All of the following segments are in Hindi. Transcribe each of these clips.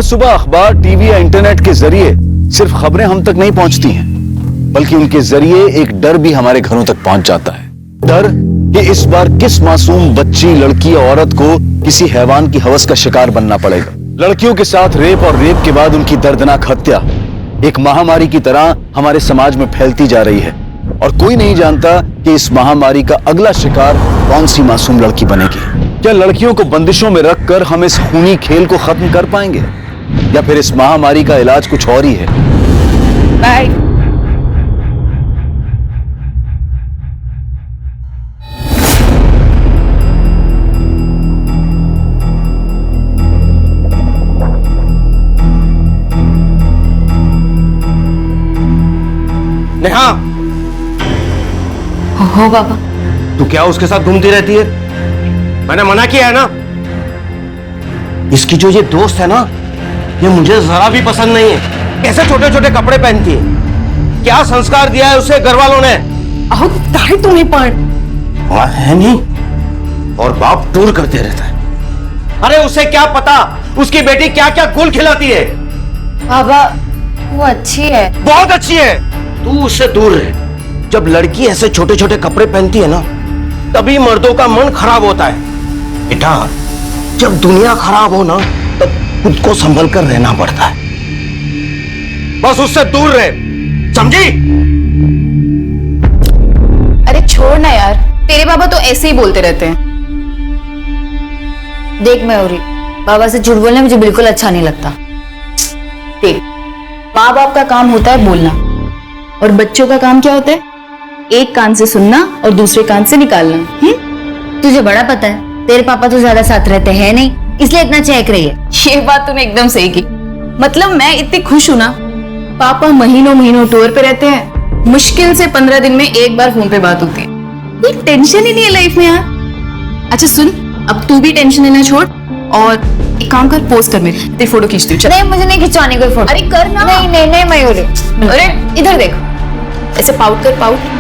हर सुबह अखबार, टीवी या इंटरनेट के जरिए सिर्फ खबरें हम तक नहीं पहुंचती हैं, बल्कि उनके जरिए एक डर भी हमारे घरों तक पहुंच जाता है। डर कि इस बार किस मासूम बच्ची, लड़की या औरत को किसी हैवान की हवस का शिकार बनना पड़ेगा। लड़कियों के साथ रेप और रेप के बाद उनकी दर्दनाक हत्या एक महामारी की तरह हमारे समाज में फैलती जा रही है, और कोई नहीं जानता कि इस महामारी का अगला शिकार कौन सी मासूम लड़की बनेगी। क्या लड़कियों को बंदिशों में रखकर हम इस खूनी खेल को खत्म कर पाएंगे, या फिर इस महामारी का इलाज कुछ और ही है? बाय। नेहा, हो बाबा। तू क्या उसके साथ घूमती रहती है? मैंने मना किया है ना। इसकी जो ये दोस्त है ना, ये मुझे जरा भी पसंद नहीं है। कैसे छोटे छोटे कपड़े पहनती है, क्या संस्कार दिया है उसे घर वालों ने? अहो ताई तुम्हें पण है नहीं, और बाप टूर करते रहता है। अरे उसे क्या पता उसकी बेटी क्या क्या गुल खिलाती है। बाबा वो अच्छी है, बहुत अच्छी है, तू उससे दूर रहे। जब लड़की ऐसे छोटे छोटे कपड़े पहनती है ना, तभी मर्दों का मन खराब होता है। बेटा, जब दुनिया खराब हो ना, तब खुद को संभल कर रहना पड़ता है। बस उससे दूर रहे, समझी? अरे छोड़ ना यार, तेरे बाबा तो ऐसे ही बोलते रहते हैं। देख मयूरी, बाबा से झूठ बोलना मुझे बिल्कुल अच्छा नहीं लगता। देख, माँ बाप का काम होता है बोलना, और बच्चों का काम क्या होता है? एक कान से सुनना और दूसरे कान से निकालना। तुझे बड़ा पता है, तेरे पापा तो ज्यादा साथ रहते हैं नहीं, इसलिए इतना चहक रही है। ये बात तूने एकदम सही की। मतलब मैं इतनी खुश हूं ना, पापा महीनों महीनों टूर पे रहते हैं, मुश्किल से 15 दिन में एक बार फोन पे बात होती है। कोई टेंशन ही नहीं है लाइफ में यार। अच्छा सुन, अब तू भी टेंशन लेना छोड़, और एक काम कर, पोस्ट कर मेरी, तेरी फोटो खींचती हूँ। नहीं मुझे नहीं खिंचवानी कोई फोटो। अरे कर ना। नहीं नहीं नहीं मयूरी, अरे इधर देख, ऐसे पाउट कर, पाउट।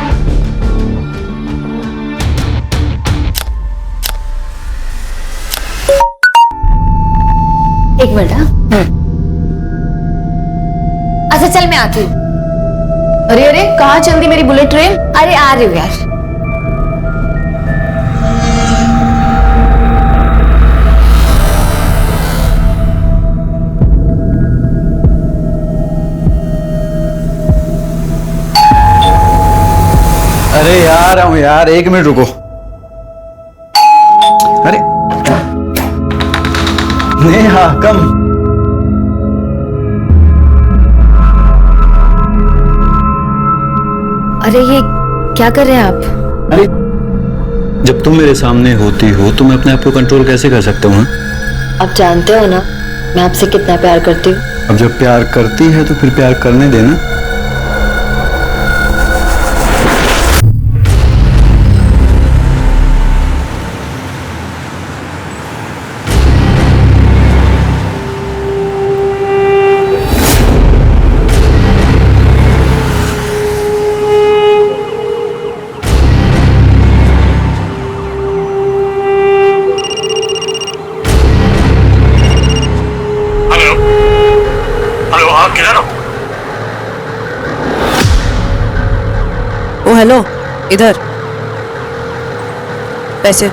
एक मिनट। हाँ अच्छा चल मैं आती हूँ। अरे अरे कहाँ चल दी मेरी बुलेट ट्रेन? अरे आ रही हूँ यार। अरे यार हम यार, एक मिनट रुको। अरे नेहा कम। अरे ये क्या कर रहे हैं आप? अरे जब तुम मेरे सामने होती हो तो मैं अपने आप को कंट्रोल कैसे कर सकता हूँ? आप जानते हो ना मैं आपसे कितना प्यार करती हूँ। अब जब प्यार करती है तो फिर प्यार करने देना। ओ हेलो, इधर पैसे।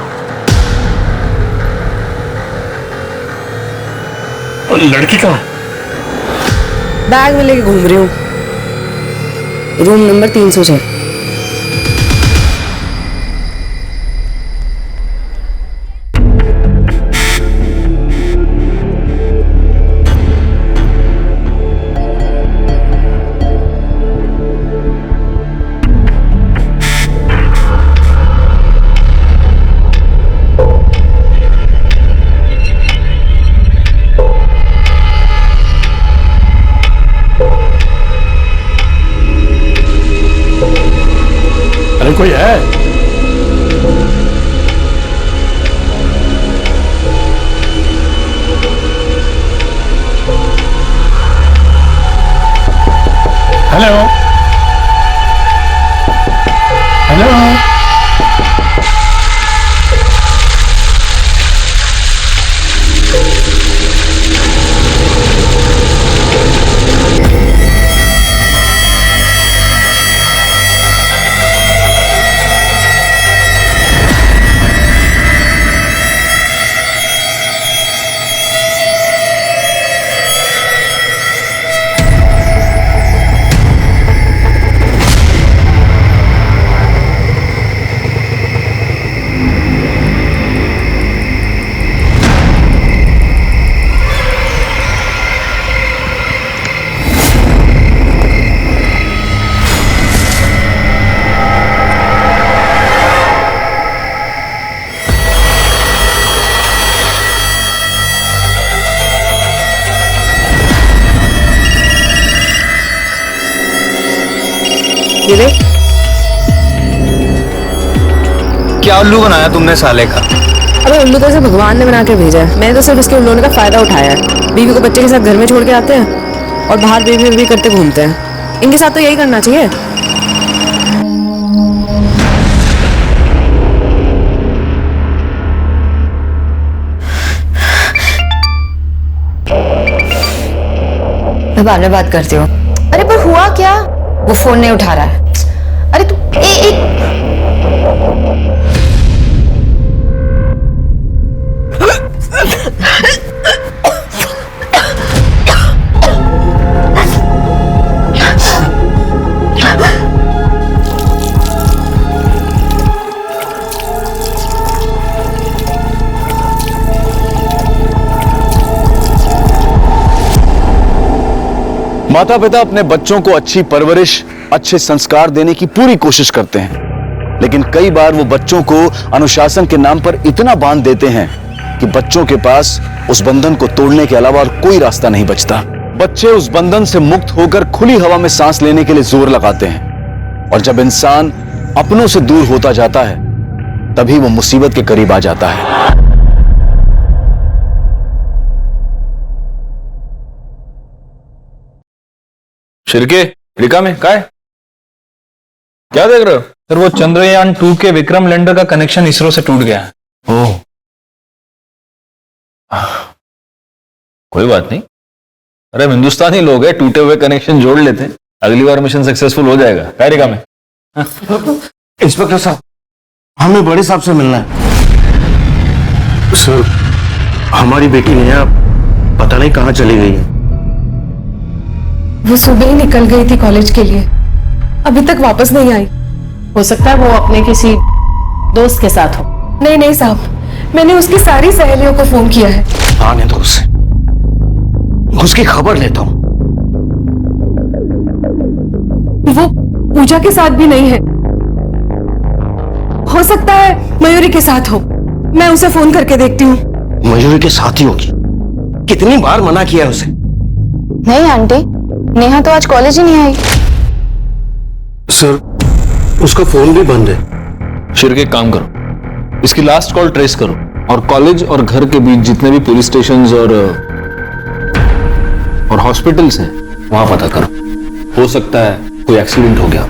और लड़की कहाँ? बैग में लेके घूम रही हूँ, रूम नंबर 306। कोई है? हेलो हेलो, क्या उल्लू बनाया तुमने साले का? अबे उल्लू तो इसे भगवान ने बना के भेजा है, मैंने तो सिर्फ इसके उल्लू का फायदा उठाया है। बीवी को बच्चे के साथ घर में छोड़ के आते हैं और बाहर बेबी बेबी करते घूमते हैं। इनके साथ तो यही करना चाहिए। मैं बाद में बात करती हूँ। अरे पर हुआ क्या? वो फोन नहीं उठा रहा है। अरे तू एक माता पिता अपने बच्चों को अच्छी परवरिश, अच्छे संस्कार देने की पूरी कोशिश करते हैं, लेकिन कई बार वो बच्चों को अनुशासन के नाम पर इतना बांध देते हैं कि बच्चों के पास उस बंधन को तोड़ने के अलावा और कोई रास्ता नहीं बचता। बच्चे उस बंधन से मुक्त होकर खुली हवा में सांस लेने के लिए जोर लगाते हैं, और जब इंसान अपनों से दूर होता जाता है तभी वो मुसीबत के करीब आ जाता है। शिरके रिका में क्या है? क्या देख रहे हो? सर वो चंद्रयान 2 के विक्रम लैंडर का कनेक्शन इसरो से टूट गया है। ओह, कोई बात नहीं। अरे हम हिंदुस्तानी लोग हैं, टूटे हुए कनेक्शन जोड़ लेते हैं, अगली बार मिशन सक्सेसफुल हो जाएगा। क्या रिका में? इंस्पेक्टर साहब, हमें बड़े साहब से मिलना है। सर, हमारी बेटी नेहा पता नहीं कहाँ चली गई है। वो सुबह ही निकल गई थी कॉलेज के लिए, अभी तक वापस नहीं आई। हो सकता है वो अपने किसी दोस्त के साथ हो। नहीं नहीं साहब, मैंने उसकी सारी सहेलियों को फोन किया है। आने दो उसे, उसकी खबर लेता हूं। वो पूजा के साथ भी नहीं है, हो सकता है मयूरी के साथ हो। मैं उसे फोन करके देखती हूँ। मयूरी के साथ ही होगी। कितनी बार मना किया है उसे। नहीं आंटी, नेहा तो आज कॉलेज ही नहीं आई। सर, उसका फोन भी बंद है। शिरके एक काम करो, इसकी लास्ट कॉल ट्रेस करो और कॉलेज और घर के बीच जितने भी पुलिस स्टेशंस और हॉस्पिटल्स हैं वहां पता करो। हो सकता है कोई एक्सीडेंट हो गया।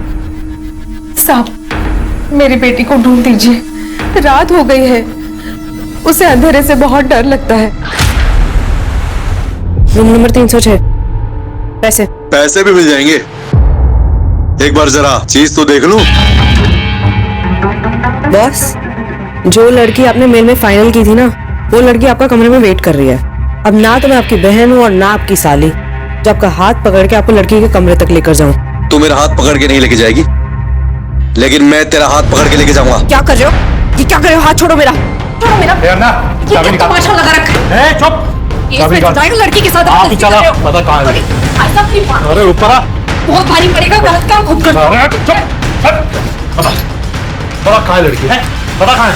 साहब, मेरी बेटी को ढूंढ दीजिए, रात हो गई है, उसे अंधेरे से बहुत डर लगता है। Room number 306। पैसे भी मिल जाएंगे। एक बार जरा चीज तो देख लूं। बॉस, जो लड़की आपने मेल में फाइनल की थी ना, वो लड़की आपका कमरे में वेट कर रही है। अब ना तो मैं आपकी बहन हूँ और ना आपकी साली, जो आपका हाथ पकड़ के आपको लड़की के कमरे तक लेकर जाऊं। तू मेरा हाथ पकड़ के नहीं लेके जाएगी, लेकिन मैं तेरा हाथ पकड़ के लेके जाऊंगा। क्या कर रहे हो? ये क्या कर रहे हो? हाथ छोड़ो मेरा, छोड़ो मेरा। ये क्या तमाशा लगा रखा है? चुप, लड़की के साथ पता कहाँ है? अरे ऊपर आ। बहुत भारी पड़ेगा, गलत काम खुद कर। पता कहाँ है लड़की है? पता कहाँ है?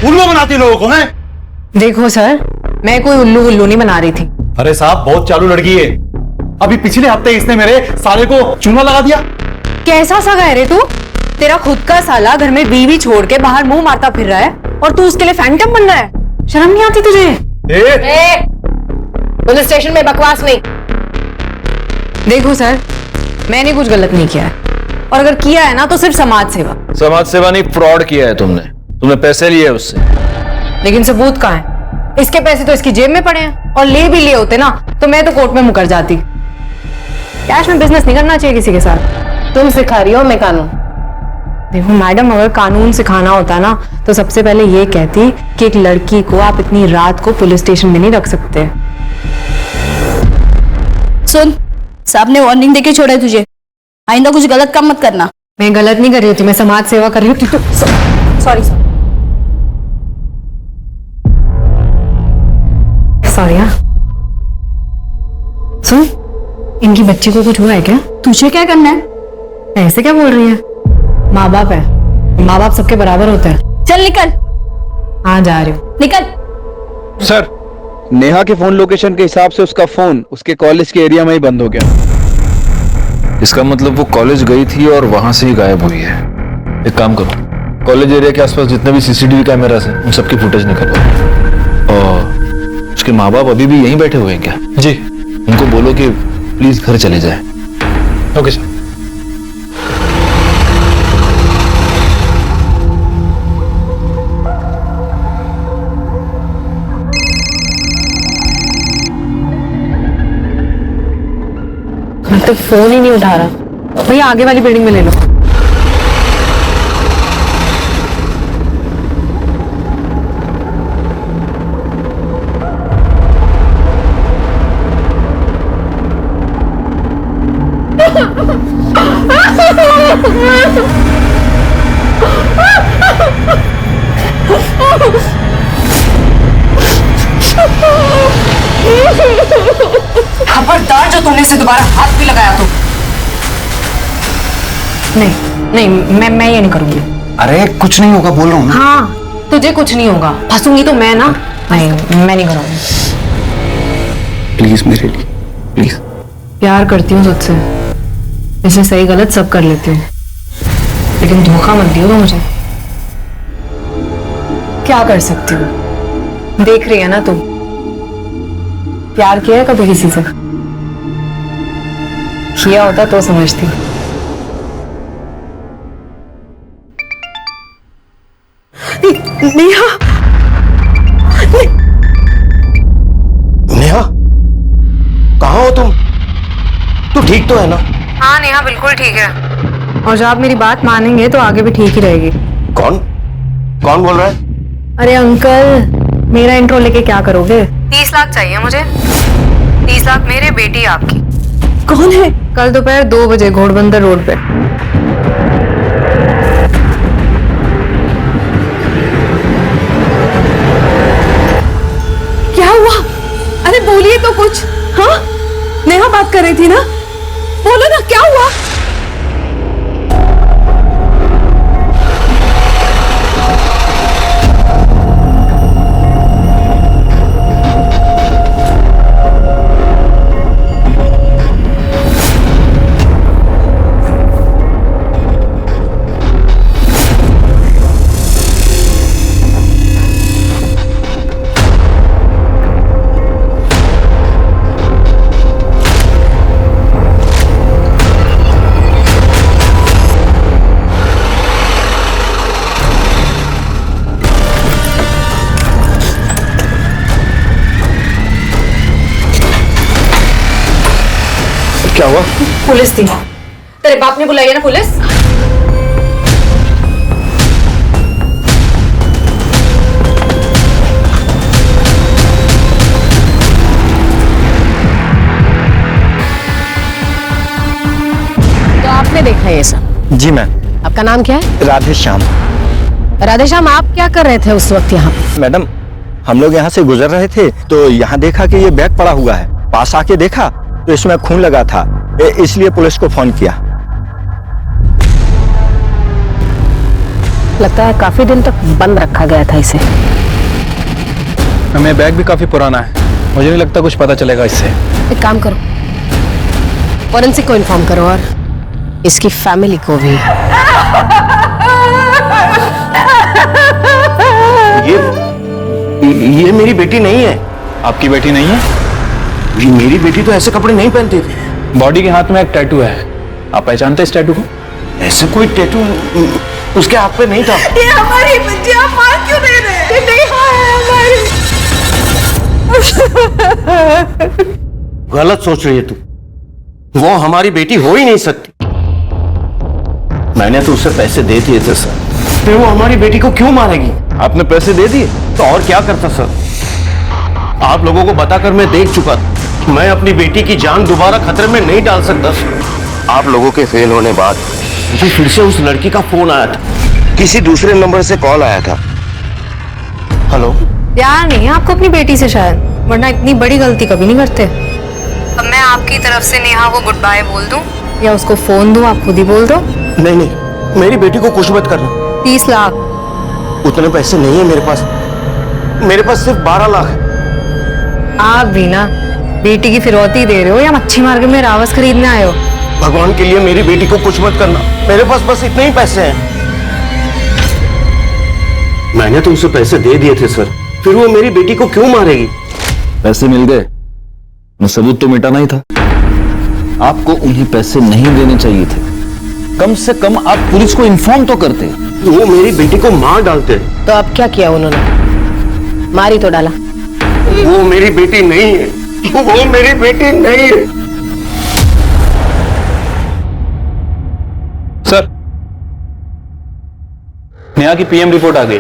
उल्लू बनाती लोगों को है। देखो सर, मैं कोई उल्लू उल्लू नहीं बना रही थी। अरे साहब, बहुत चालू लड़की है। अभी पिछले हफ्ते इसने मेरे साले को चूना लगा दिया। कैसा सगा है रे तू? तेरा खुद का साला घर में बीवी छोड़ के बाहर मुंह मारता फिर रहा है और तू उसके लिए फैंटम बन रहा है। शर्म नहीं आती तुझे? पुलिस स्टेशन में बकवास नहीं। देखो सर, मैंने कुछ गलत नहीं किया है, और अगर किया है ना तो सिर्फ समाज सेवा। समाज सेवा नहीं, फ्रॉड किया है तुमने पैसे लिए उससे। लेकिन सबूत कहाँ है? इसके पैसे तो इसकी जेब में पड़े हैं, और ले भी लिए होते ना तो मैं तो कोर्ट में मुकर जाती। कैश में बिजनेस नहीं करना चाहिए किसी के साथ। तुम सिखा रही हो मैं कानून। देखो मैडम, अगर कानून सिखाना होता ना तो सबसे पहले ये कहती कि एक लड़की को आप इतनी रात को पुलिस स्टेशन में नहीं रख सकते। सुन, साहब ने वार्निंग देके छोड़ा है तुझे, आइंदा कुछ गलत काम मत करना। मैं गलत नहीं कर रही होती, मैं समाज सेवा कर रही हूँ। Sorry sorry. हाँ सुन, इनकी बच्ची को कुछ हुआ है क्या? तुझे क्या करना है? ऐसे क्या बोल रही है? माँ बाप है, माँ बाप सबके बराबर होते हैं। चल निकल। हाँ जा रही हूँ। निकल। सर, नेहा के फोन लोकेशन के हिसाब से उसका फोन उसके कॉलेज के एरिया में ही बंद हो गया। इसका मतलब वो कॉलेज गई थी और वहां से ही गायब हुई है। एक काम करो, कॉलेज एरिया के आसपास जितने भी सीसीटीवी कैमरास हैं उन सबकी फुटेज निकलवा। और उसके माँ बाप अभी भी यहीं बैठे हुए हैं क्या? जी। उनको बोलो कि प्लीज घर चले जाए। Okay sir. तो फोन ही नहीं उठा रहा। भैया आगे वाली बिल्डिंग में ले लो। खबरदार जो तुमने से दोबारा हाथ भी लगाया तो। नहीं मैं ये नहीं करूंगी। अरे कुछ नहीं होगा, बोल रहा हूँ। हाँ तुझे कुछ नहीं होगा, फंसूंगी तो मैं ना। नहीं मैं नहीं करूंगी। प्लीज मेरे लिए, प्लीज। प्यार करती हूँ तुझसे, इसलिए सही गलत सब कर लेती हूँ, लेकिन धोखा मत दियो तो मुझे। क्या कर सकती हूँ, देख रही है ना तुम। प्यार किया है कभी किसी से? किया होता तो समझती। नेहा, नेहा, कहाँ हो तुम? तू ठीक तो है ना? हाँ नेहा बिल्कुल ठीक है, और जब आप मेरी बात मानेंगे तो आगे भी ठीक ही रहेगी। कौन कौन बोल रहा है? अरे अंकल, मेरा इंट्रो लेके क्या करोगे? 30 लाख चाहिए मुझे। 30 लाख मेरे, बेटी आपकी। कौन है? कल दोपहर 2 बजे घोड़बंदर रोड पे। क्या हुआ? अरे बोलिए तो कुछ। हाँ नेहा बात कर रही थी ना, बोलो ना क्या हुआ? क्या हुआ? पुलिस थी। तेरे बाप ने बुलाई है ना पुलिस? तो आपने देखा ये सब? जी मैम। आपका नाम क्या है? राधे श्याम। राधे श्याम, आप क्या कर रहे थे उस वक्त यहाँ? मैडम, हम लोग यहाँ से गुजर रहे थे तो यहाँ देखा कि ये बैग पड़ा हुआ है। पास आके देखा तो इसमें खून लगा था, इसलिए पुलिस को फोन किया। लगता है काफी दिन तक बंद रखा गया था इसे। हमें बैग भी काफी पुराना है, मुझे नहीं लगता कुछ पता चलेगा इससे। एक काम करो, फॉरेंसिक को इन्फॉर्म करो और इसकी फैमिली को भी। ये मेरी बेटी नहीं है। आपकी बेटी नहीं है? ये मेरी बेटी तो ऐसे कपड़े नहीं पहनती थी। बॉडी के हाथ में एक टैटू है, आप पहचानते इस टैटू को? ऐसे कोई टैटू उसके हाथ पे नहीं था। ये हमारी बच्ची, आप मार क्यों दे रहे हैं? नेहा है हमारी। गलत सोच रही है तू, वो हमारी बेटी हो ही नहीं सकती। मैंने तो उसे पैसे दे दिए थे सर, फिर वो हमारी बेटी को क्यों मारेगी? आपने पैसे दे दिए? तो और क्या करता सर? आप लोगों को बताकर मैं देख चुका था, मैं अपनी बेटी की जान दोबारा खतरे में नहीं डाल सकता। आप लोगों के फेल होने बाद मुझे फिर से उस लड़की का फोन आया था, किसी दूसरे नंबर से कॉल आया था। हेलो। प्यार नहीं है आपको अपनी बेटी से शायद, वरना इतनी बड़ी गलती कभी नहीं करते। अब मैं आपकी तरफ से नेहा को गुड बाय बोल दूं या उसको फोन दूं, आप खुद ही बोल दो। नहीं नहीं, मेरी बेटी को कुछ मत करना। 30 लाख? उतने पैसे नहीं है मेरे पास, मेरे पास सिर्फ 12 लाख है। आप भी ना बेटी की फिरौती दे रहे हो या मच्छी मार्केट में रावस खरीदने आए हो? भगवान के लिए मेरी बेटी को कुछ मत करना, मेरे पास बस इतने ही पैसे हैं। मैंने तो उसे पैसे दे दिए थे सर, फिर वो मेरी बेटी को क्यों मारेगी? पैसे मिल गए, मैं सबूत तो मिटाना ही था। आपको उन्हें पैसे नहीं देने चाहिए थे। कम से कम आप पुलिस को इन्फॉर्म तो करते। वो मेरी बेटी को मार डालते। तो अब क्या किया उन्होंने? मारी तो डाला। वो मेरी बेटी नहीं है, वो मेरी बेटी नहीं है। सर, नेहा की पीएम रिपोर्ट आ गई।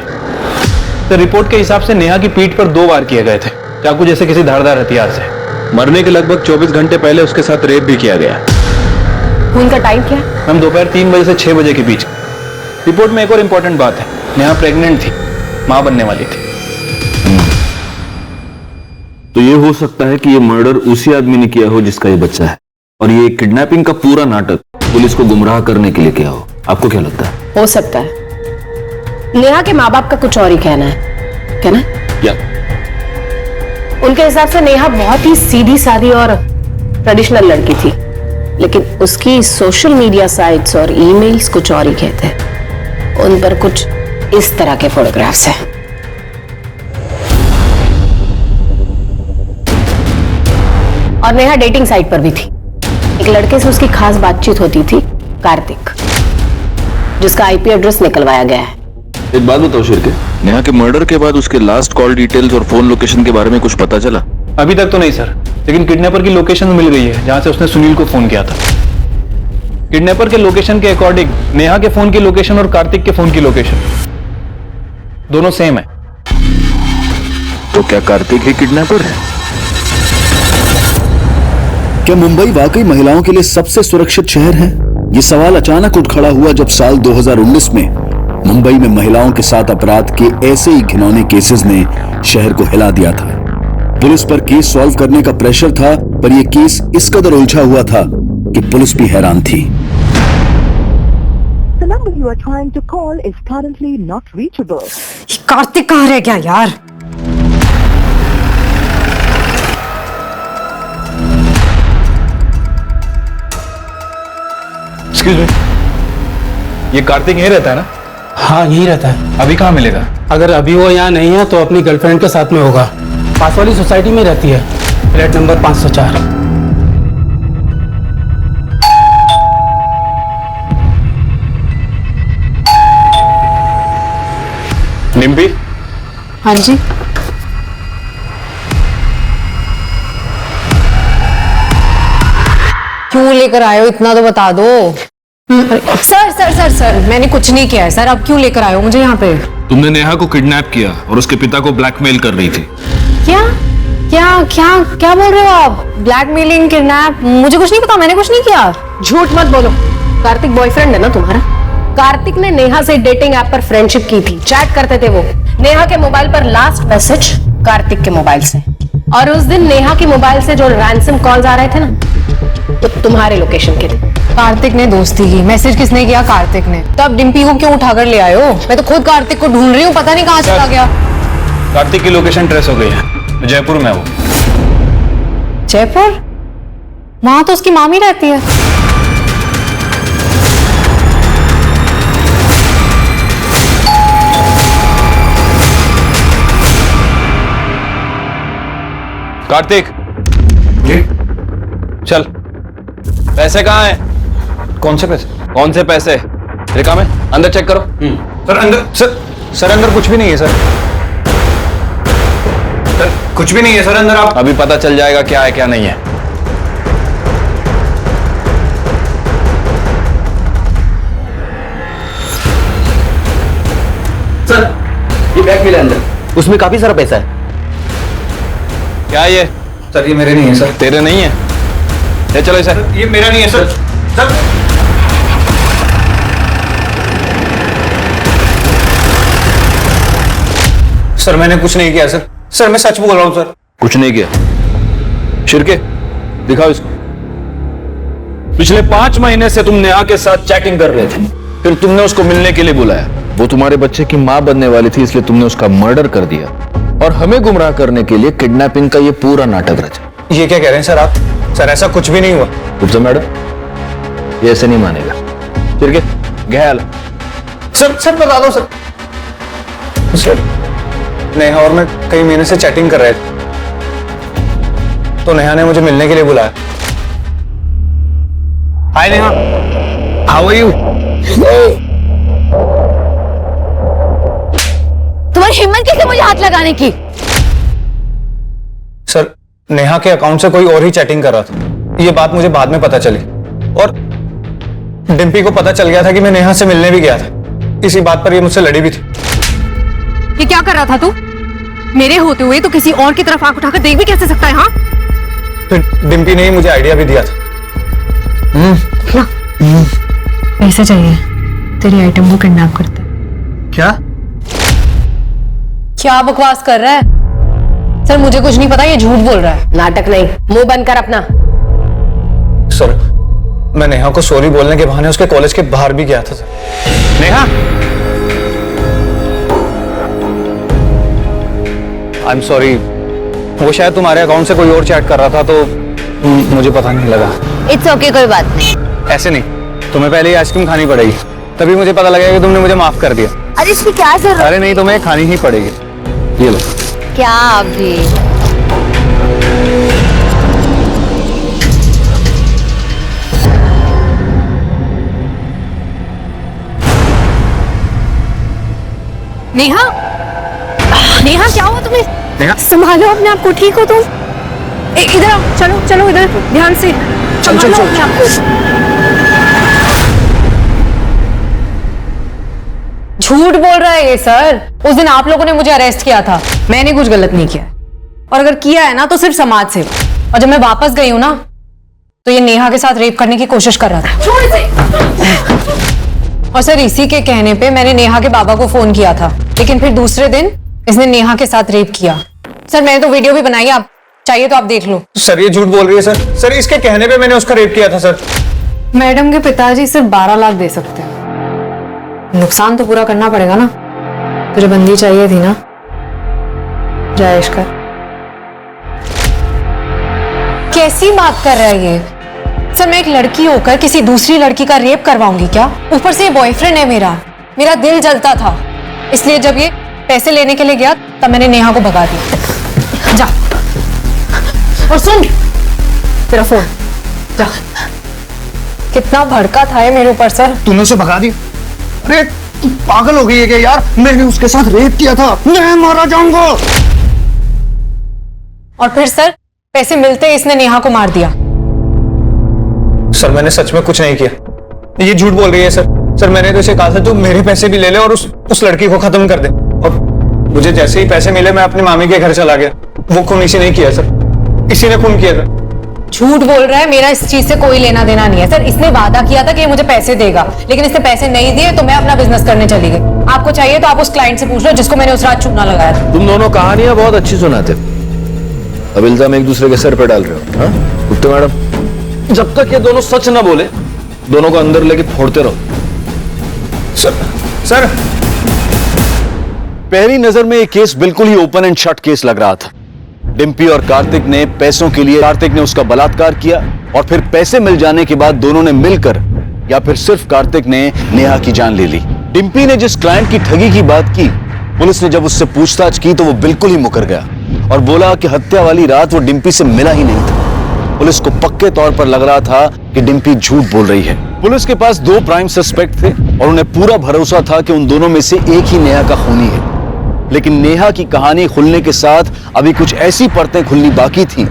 तो रिपोर्ट के हिसाब से नेहा की पीठ पर 2 वार किए गए थे, चाकू जैसे किसी धारदार हथियार से। मरने के लगभग 24 घंटे पहले उसके साथ रेप भी किया गया। उनका टाइम क्या है? मैम दोपहर 3 बजे से 6 बजे के बीच। रिपोर्ट में एक और इंपॉर्टेंट बात है, नेहा प्रेग्नेंट थी, मां बनने वाली थी। तो ये हो सकता है कि ये मर्डर उसी आदमी ने किया हो जिसका ये बच्चा है, और ये किडनैपिंग का पूरा नाटक पुलिस को गुमराह करने के लिए किया हो। आपको क्या लगता है? हो सकता है। नेहा के माँ बाप का कुछ और ही कहना है। कहना क्या? उनके हिसाब से नेहा बहुत ही सीधी सादी और ट्रेडिशनल लड़की थी, लेकिन उसकी सोशल मीडिया साइट्स और ईमेल्स कुछ और ही कहते हैं। उन पर कुछ इस तरह के फोटोग्राफ्स हैं। और नेहा डेटिंग साइट पर भी थी। एक लड़के से उसकी खास बातचीत होती थी, कार्तिक, जिसका आईपी एड्रेस निकलवाया गया है। एक बात बताओ शिरके, नेहा के मर्डर के बाद उसके लास्ट कॉल डिटेल्स और फोन लोकेशन के बारे में कुछ पता चला? अभी तक तो नहीं सर, लेकिन किडनैपर की लोकेशन मिल गई है जहां से उसने सुनील को फोन किया था। किडनैपर के लोकेशन के अकॉर्डिंग नेहा के फोन की लोकेशन और कार्तिक के फोन की लोकेशन दोनों सेम है। तो क्या कार्तिक ही किडनैपर है? क्या मुंबई वाकई महिलाओं के लिए सबसे सुरक्षित शहर है? ये सवाल अचानक उठ खड़ा हुआ जब साल 2019 में मुंबई में महिलाओं के साथ अपराध के ऐसे ही घिनौने केसेस ने शहर को हिला दिया था। पुलिस पर केस सॉल्व करने का प्रेशर था, पर यह केस इस कदर उलझा हुआ था कि पुलिस भी हैरान थी। The number you are trying to call is currently not reachable. Kartik कहाँ रह गया यार? एक्सक्यूज मी, ये कार्तिक यहीं रहता है ना? हाँ यही रहता है। अभी कहाँ मिलेगा? अगर अभी वो यहाँ नहीं है तो अपनी गर्लफ्रेंड के साथ में होगा। पास वाली सोसाइटी में रहती है, फ्लैट नंबर 504। निम्बी? हाँ जी। क्यों लेकर आए हो? इतना तो बता दो। सर सर सर सर, मैंने कुछ नहीं किया है सर। अब क्यों लेकर आए हो मुझे यहाँ पे? तुमने नेहा को किडनैप किया और उसके पिता को ब्लैकमेल कर रही थी। क्या क्या क्या क्या बोल रहे हो आप? Blackmailing, kidnap? मुझे कुछ नहीं पता, मैंने कुछ नहीं किया। झूठ मत बोलो। कार्तिक बॉयफ्रेंड है ना तुम्हारा? कार्तिक ने नेहा से डेटिंग ऐप पर फ्रेंडशिप की थी, चैट करते थे वो। नेहा के मोबाइल पर लास्ट मैसेज कार्तिक के मोबाइल से, और उस दिन नेहा के मोबाइल से जो रैंसम कॉल्स आ रहे थे ना, तो तुम्हारे लोकेशन के थे। कार्तिक ने दोस्ती की। मैसेज किसने किया? कार्तिक ने। तो अब डिम्पी को क्यों उठाकर ले आए हो? मैं तो खुद कार्तिक को ढूंढ रही हूँ, पता नहीं कहाँ चला गया। कार्तिक की लोकेशन ट्रेस हो गई है, जयपुर में वो। जयपुर? वहां तो उसकी मामी रहती है। कार्तिक जी, चल। पैसे कहाँ हैं? कौन से पैसे? कौन से पैसे? रिका में अंदर चेक करो। सर अंदर, सर अंदर कुछ भी नहीं है सर। सर कुछ भी नहीं है सर अंदर। आप अभी पता चल जाएगा क्या है क्या नहीं है। सर ये बैग मिला अंदर, उसमें काफी सारा पैसा है। क्या ये? सर ये मेरे नहीं है सर। तेरे नहीं है? ले चलो सर। ये मेरा नहीं है सर। सर मैंने कुछ नहीं किया सर। सर मैं सच बोल रहा हूँ सर। कुछ नहीं किया। शिरके दिखाओ इसको। पिछले 5 महीने से तुम नेहा के साथ चैटिंग कर रहे थे, फिर तुमने उसको मिलने के लिए बुलाया। वो तुम्हारे बच्चे की मां बनने वाली थी, इसलिए तुमने उसका मर्डर कर दिया और हमें गुमराह करने के लिए किडनैपिंग का ये पूरा नाटक रचा। ये क्या कह रहे हैं सर आप? सर ऐसा कुछ भी नहीं हुआ। गुप्ता मैडम, ये ऐसे नहीं मानेगा। शिरके गया सर बता दो सर। सर नेहा और मैं कई महीने से चैटिंग कर रहे थे, तो नेहा ने मुझे मिलने के लिए बुलाया। हाय नेहा, हाउ आर यू? तुम्हारी हिम्मत कैसे मुझे हाथ लगाने की? सर नेहा के अकाउंट से कोई और ही चैटिंग कर रहा था, ये बात मुझे बाद में पता चली, और डिम्पी को पता चल गया था कि मैं नेहा से मिलने भी गया था। इसी बात पर ये मुझसे लड़ी भी थी। ये क्या कर रहा था तू? मेरे होते हुए तो किसी और की तरफ आंख उठाकर देख भी कैसे सकता है? हाँ, फिर डिम्पी ने ही मुझे आइडिया भी दिया था। पैसे चाहिए, तेरी आइटम को किडनैप करते। क्या क्या बकवास कर रहा है? सर मुझे कुछ नहीं पता, ये झूठ बोल रहा है। नाटक नहीं, मुंह बंद कर अपना। सर मैं नेहा को सॉरी बोलने के बहाने उसके कॉलेज के बाहर भी गया था। Sir Neha, I am sorry, वो शायद तुम्हारे अकाउंट से कोई और चैट कर रहा था तो मुझे पता नहीं लगा। इट्स ओके, कोई बात नहीं। ऐसे नहीं, तुम्हें पहले ही आइसक्रीम खानी पड़ेगी, तभी मुझे पता लगेगा कि तुमने मुझे माफ कर दिया। अरे इसकी क्या जरूरत? अरे नहीं, तुम्हें खानी ही पड़ेगी। ये लो। क्या अभी? नेहा, नेहा क्या हुआ तुम्हें? नेहा, संभालो अपने आप को, ठीक हो तुम? इधर आओ, चलो चलो इधर, ध्यान से संभालो अपने आप को। झूठ बोल रहा है ये सर। उस दिन आप लोगों ने मुझे अरेस्ट किया था, मैंने कुछ गलत नहीं किया, और अगर किया है ना तो सिर्फ समाज सेवा। और जब मैं वापस गई हूं ना तो ये नेहा के साथ रेप करने की कोशिश कर रहा था। और सर इसी के कहने पे मैंने नेहा के बाबा को फोन किया था, लेकिन फिर दूसरे दिन इसने नेहा के साथ रेप किया। सर मैंने तो वीडियो भी बनाई, आप चाहिए तो आप देख लो। सर ये झूठ बोल रही है सर। सर इसके कहने पे मैंने उसका रेप किया था सर। मैडम के पिताजी सिर्फ 12 लाख दे सकते हैं, नुकसान तो पूरा करना पड़ेगा ना। तुझे बंदी चाहिए थी ना, जायश कर। कैसी बात कर रहा है ये? सर मैं एक लड़की होकर किसी दूसरी लड़की का रेप करवाऊंगी क्या? ऊपर से ये बॉयफ्रेंड है मेरा दिल जलता था, इसलिए जब ये पैसे लेने के लिए गया तब मैंने नेहा को भगा दिया। जा, और सुन तेरा फोन, जा। कितना भड़का था ये मेरे ऊपर सर। तूने उसे भगा दिया? अरे तू पागल हो गई है क्या यार? मैंने उसके साथ रेप किया था, मैं मारा जाऊंगा। और फिर सर पैसे मिलते ही इसने नेहा को मार दिया। सर मैंने सच में कुछ नहीं किया, ये झूठ बोल रही है सर। सर मैंने तो इसे कहा था तू मेरे पैसे भी ले ले और उस लड़की को खत्म कर दे, और मुझे जैसे ही पैसे मिले मैं अपनी मामी के घर चला गया। वो खून इसी ने किया सर, इसी ने खून किया था। झूठ बोल रहा है, मेरा इस चीज से कोई लेना देना नहीं है सर। इसने वादा किया था कि ये मुझे पैसे देगा, लेकिन इसने पैसे नहीं दिए तो मैं अपना बिजनेस करने चली गई। आपको चाहिए तो आप उस क्लाइंट से पूछ लो जिसको मैंने उस रात चूना लगाया था। तुम दोनों कहानियां बहुत अच्छी सुनाते, अब इल्जाम एक दूसरे के सर पे डाल रहे हो। हाँ गुप्ता मैडम, जब तक ये दोनों सच ना बोले दोनों को अंदर लेके फोड़ते रहो। सर पहली नजर में ये केस बिल्कुल ही ओपन एंड शट केस लग रहा था। डिम्पी और कार्तिक ने पैसों के लिए कार्तिक ने उसका बलात्कार किया, और फिर पैसे मिल जाने के बाद दोनों ने मिलकर, या फिर सिर्फ कार्तिक ने नेहा की जान ले ली। डिम्पी ने जिस क्लाइंट की ठगी की बात की, पुलिस ने जब उससे पूछताछ की तो वो बिल्कुल ही मुकर गया और बोला कि हत्या वाली रात वो डिम्पी से मिला ही नहीं था। पुलिस को पक्के तौर पर लग रहा था कि डिम्पी झूठ बोल रही है। पुलिस के पास 2 प्राइम सस्पेक्ट थे और उन्हें पूरा भरोसा था कि उन दोनों में से एक ही नेहा का खूनी है। लेकिन नेहा की कहानी खुलने के साथ अभी कुछ ऐसी परतें खुलनी बाकी थी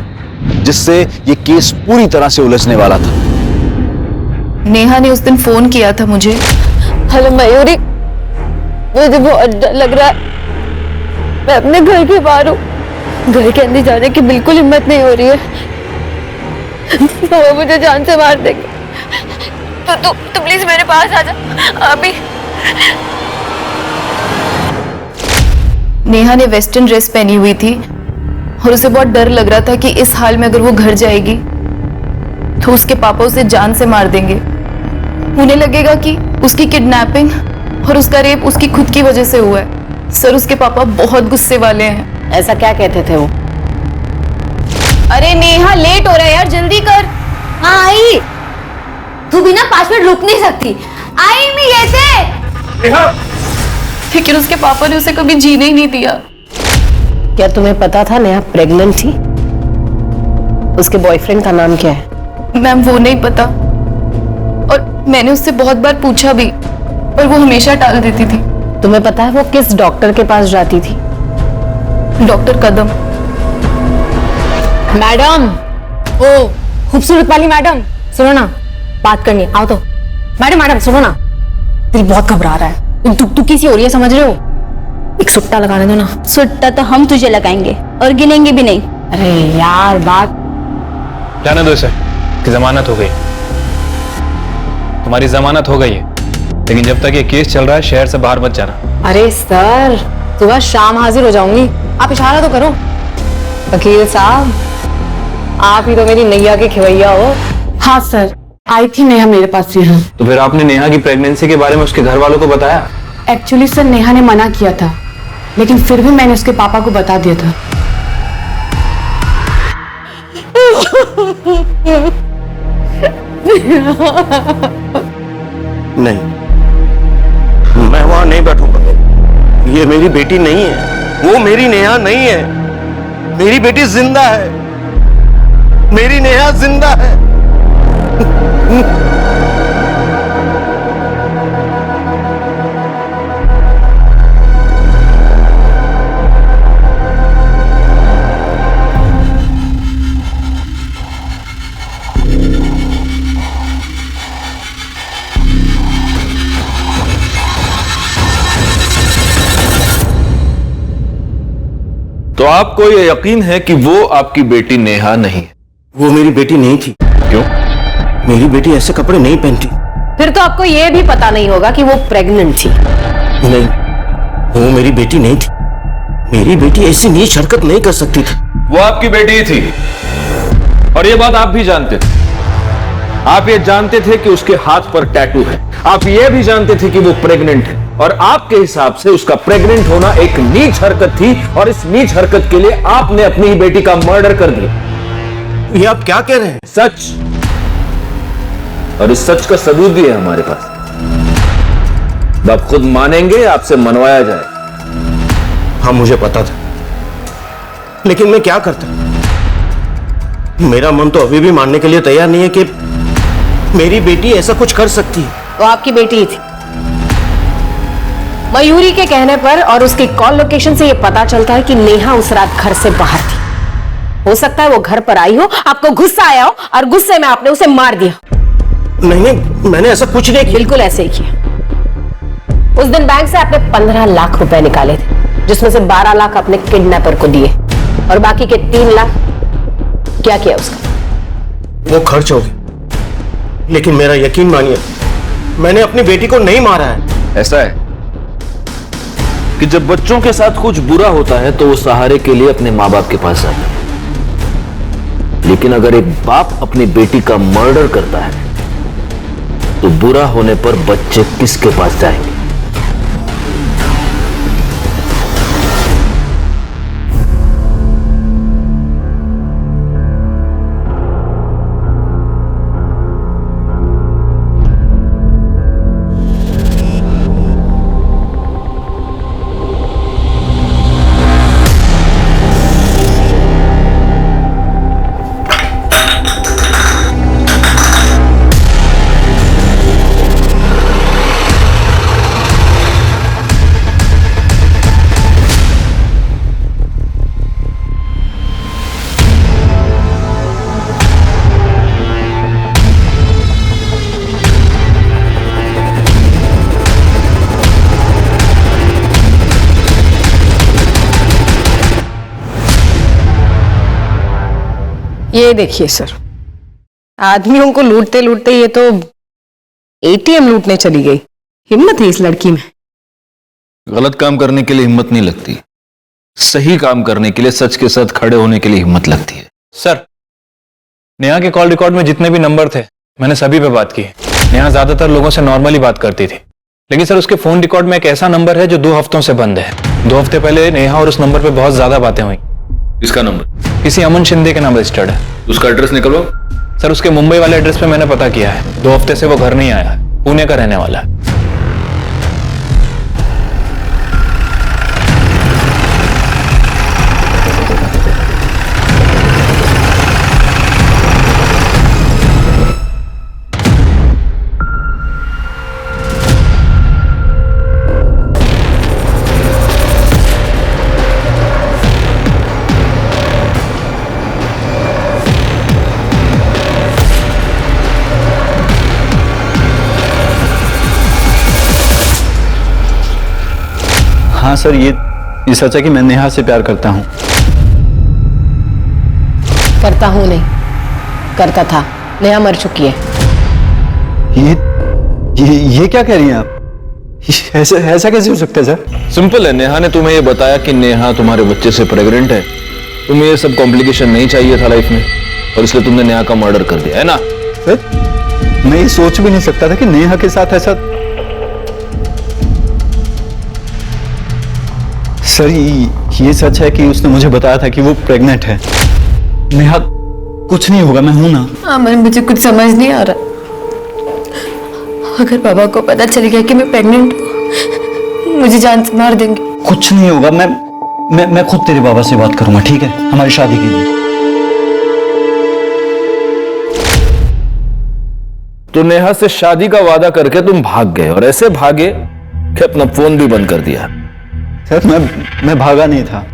जिससे ये केस पूरी तरह से उलझने वाला था। नेहा ने उस दिन फोन किया था मुझे। हेलो मयूरी, मुझे बहुत डर लग रहा है, मैं अपने घर के बाहर हूँ, घर के अंदर जाने की बिल्कुल हिम्मत नहीं हो रही है, वो मुझे जान से मार देंगे। तो प्लीज मेरे पास आ जा अभी। नेहा ने वेस्टर्न ड्रेस पहनी हुई थी और उसे बहुत डर लग रहा था कि इस हाल में अगर वो घर जाएगी तो उसके पापा उसे जान से मार देंगे। उन्हें लगेगा कि उसकी किडनैपिंग और उसका रेप उसकी खुद की वजह से हुआ है। सर उसके पापा बहुत गुस्से वाले हैं। ऐसा क्या कहते थे वो? अरे नेहा लेट हो रहा है यार, जल्दी कर। हाँ आई, तू बिना 5 मिनट रुक नहीं सकती। आई मैं कैसे? लेकिन उसके पापा ने उसे कभी जीने ही नहीं दिया। क्या तुम्हें पता था नेहा प्रेग्नेंट थी? उसके बॉयफ्रेंड का नाम क्या है? मैम वो नहीं पता, और मैंने उससे बहुत बार पूछा भी, पर वो हमेशा टाल देती थी। तुम्हें पता है वो किस डॉक्टर के पास जाती थी? डॉक्टर कदम। मैडम, ओ खूबसूरत वाली मैडम, सुनो ना, बात करनी है, आओ तो। मैडम सुनो ना, दिल बहुत घबरा रहा है, दुखी सी हो रही है, समझ रहे हो? एक सुट्टा लगाने दो ना। सुट्टा तो हम तुझे लगाएंगे और गिनेंगे भी नहीं। अरे यार, बात जाने दो इसे, कि जमानत हो गई। तुम्हारी जमानत हो गई है, लेकिन जब तक ये केस चल रहा है शहर से बाहर मत जाना। अरे सर, सुबह शाम हाजिर हो जाऊंगी, आप इशारा तो करो। वकील साहब, आप ही तो मेरी नैया के खिवैया हो। हाँ सर, आई थी नेहा मेरे पास यहाँ। तो फिर आपने नेहा की प्रेगनेंसी के बारे में उसके घर वालों को बताया? एक्चुअली सर नेहा ने मना किया था, लेकिन फिर भी मैंने उसके पापा को बता दिया था। नहीं, मैं वहां नहीं बैठूंगा। ये मेरी बेटी नहीं है, वो मेरी नेहा नहीं है। मेरी बेटी जिंदा है, मेरी नेहा जिंदा है। तो आपको यह यकीन है कि वो आपकी बेटी नेहा नहीं है? वो मेरी बेटी नहीं थी। क्यों? मेरी बेटी ऐसे कपड़े नहीं पहनती। फिर तो आपको यह भी पता नहीं होगा कि वो प्रेग्नेंट थी। नहीं, वो मेरी बेटी नहीं थी। मेरी बेटी ऐसी नीच हरकत नहीं कर सकती थी। वो आपकी बेटी ही थी, और ये बात आप भी जानते थे। आप ये जानते थे कि उसके हाथ पर टैटू है, आप ये भी जानते थे कि वो प्रेग्नेंट है, और आपके हिसाब से उसका प्रेग्नेंट होना एक नीच हरकत थी, और इस नीच हरकत के लिए आपने अपनी ही बेटी का मर्डर कर दिया। ये आप क्या कह रहे हैं? सच, और इस सच का सबूत भी है हमारे पास। आप खुद मानेंगे, आपसे मनवाया जाए। हाँ, मुझे पता था, लेकिन मैं क्या करता? मेरा मन तो अभी भी मानने के लिए तैयार नहीं है कि मेरी बेटी ऐसा कुछ कर सकती है। वो आपकी बेटी ही थी। मयूरी के कहने पर और उसकी कॉल लोकेशन से यह पता चलता है कि नेहा उस रात घर से बाहर थी। हो सकता है वो घर पर आई हो, आपको गुस्सा आया हो, और गुस्से में आपने उसे मार दिया। नहीं, मैंने ऐसा कुछ नहीं किया। बिल्कुल ऐसे ही किया। उस दिन बैंक से आपने 15 लाख रुपए निकाले थे, जिसमें से 12 लाख अपने किडनैपर को दिए, और बाकी के 3 लाख क्या किया उसका? वो खर्च हो गए, लेकिन मेरा यकीन मानिए, मैंने अपनी बेटी को नहीं मारा है। ऐसा है कि जब बच्चों के साथ कुछ बुरा होता है तो वो सहारे के लिए अपने माँ बाप के पास जाते हैं, लेकिन अगर एक बाप अपनी बेटी का मर्डर करता है तो बुरा होने पर बच्चे किसके पास जाएंगे? ये देखिए सर, आदमियों को लूटते लूटते ये तो एटीएम लूटने चली गई। हिम्मत है इस लड़की में। गलत काम करने के लिए हिम्मत नहीं लगती, सही काम करने के लिए, सच के साथ खड़े होने के लिए हिम्मत लगती है। सर, नेहा के कॉल रिकॉर्ड में जितने भी नंबर थे मैंने सभी पे बात की। नेहा ज्यादातर लोगों से नॉर्मली बात करती थी, लेकिन सर उसके फोन रिकॉर्ड में एक ऐसा नंबर है जो 2 हफ्तों से बंद है। 2 हफ्ते पहले नेहा और उस नंबर पे बहुत ज्यादा बातें हुई। इसका नंबर किसी अमन शिंदे के नाम रजिस्टर्ड है। उसका एड्रेस निकलो। सर उसके मुंबई वाले एड्रेस पे मैंने पता किया है। 2 हफ्ते से वो घर नहीं आया है, पुणे का रहने वाला है। हाँ सर, ये सच है कि मैं नेहा से प्यार करता हूँ। करता हूं नहीं, करता था। नेहा मर चुकी है। ये क्या कह रही हैं आप? ऐसा कैसे हो सकता है सर? सिंपल है, नेहा ने तुम्हें ये बताया कि नेहा तुम्हारे बच्चे से प्रेग्नेंट है। तुम्हें ये सब कॉम्प्लिकेशन नहीं चाहिए था लाइफ में, और इसलिए तुमने नेहा का मर्डर कर दिया है ना? सर, मैं ये सोच भी नहीं सकता था कि नेहा के साथ ऐसा। सर, ये सच है कि उसने मुझे बताया था कि वो प्रेग्नेंट है। नेहा, कुछ नहीं होगा, मैं हूं ना। अमन, मुझे कुछ समझ नहीं आ रहा। अगर बाबा को पता चल गया कि मैं प्रेग्नेंट हूँ, मुझे जान से मार देंगे। कुछ नहीं होगा, मैं खुद तेरे बाबा से बात करूंगा, ठीक है? हमारी शादी के लिए। तो नेहा से शादी का वादा करके तुम भाग गए, और ऐसे भागे कि अपना फोन भी बंद कर दिया। सर, मैं भागा नहीं था।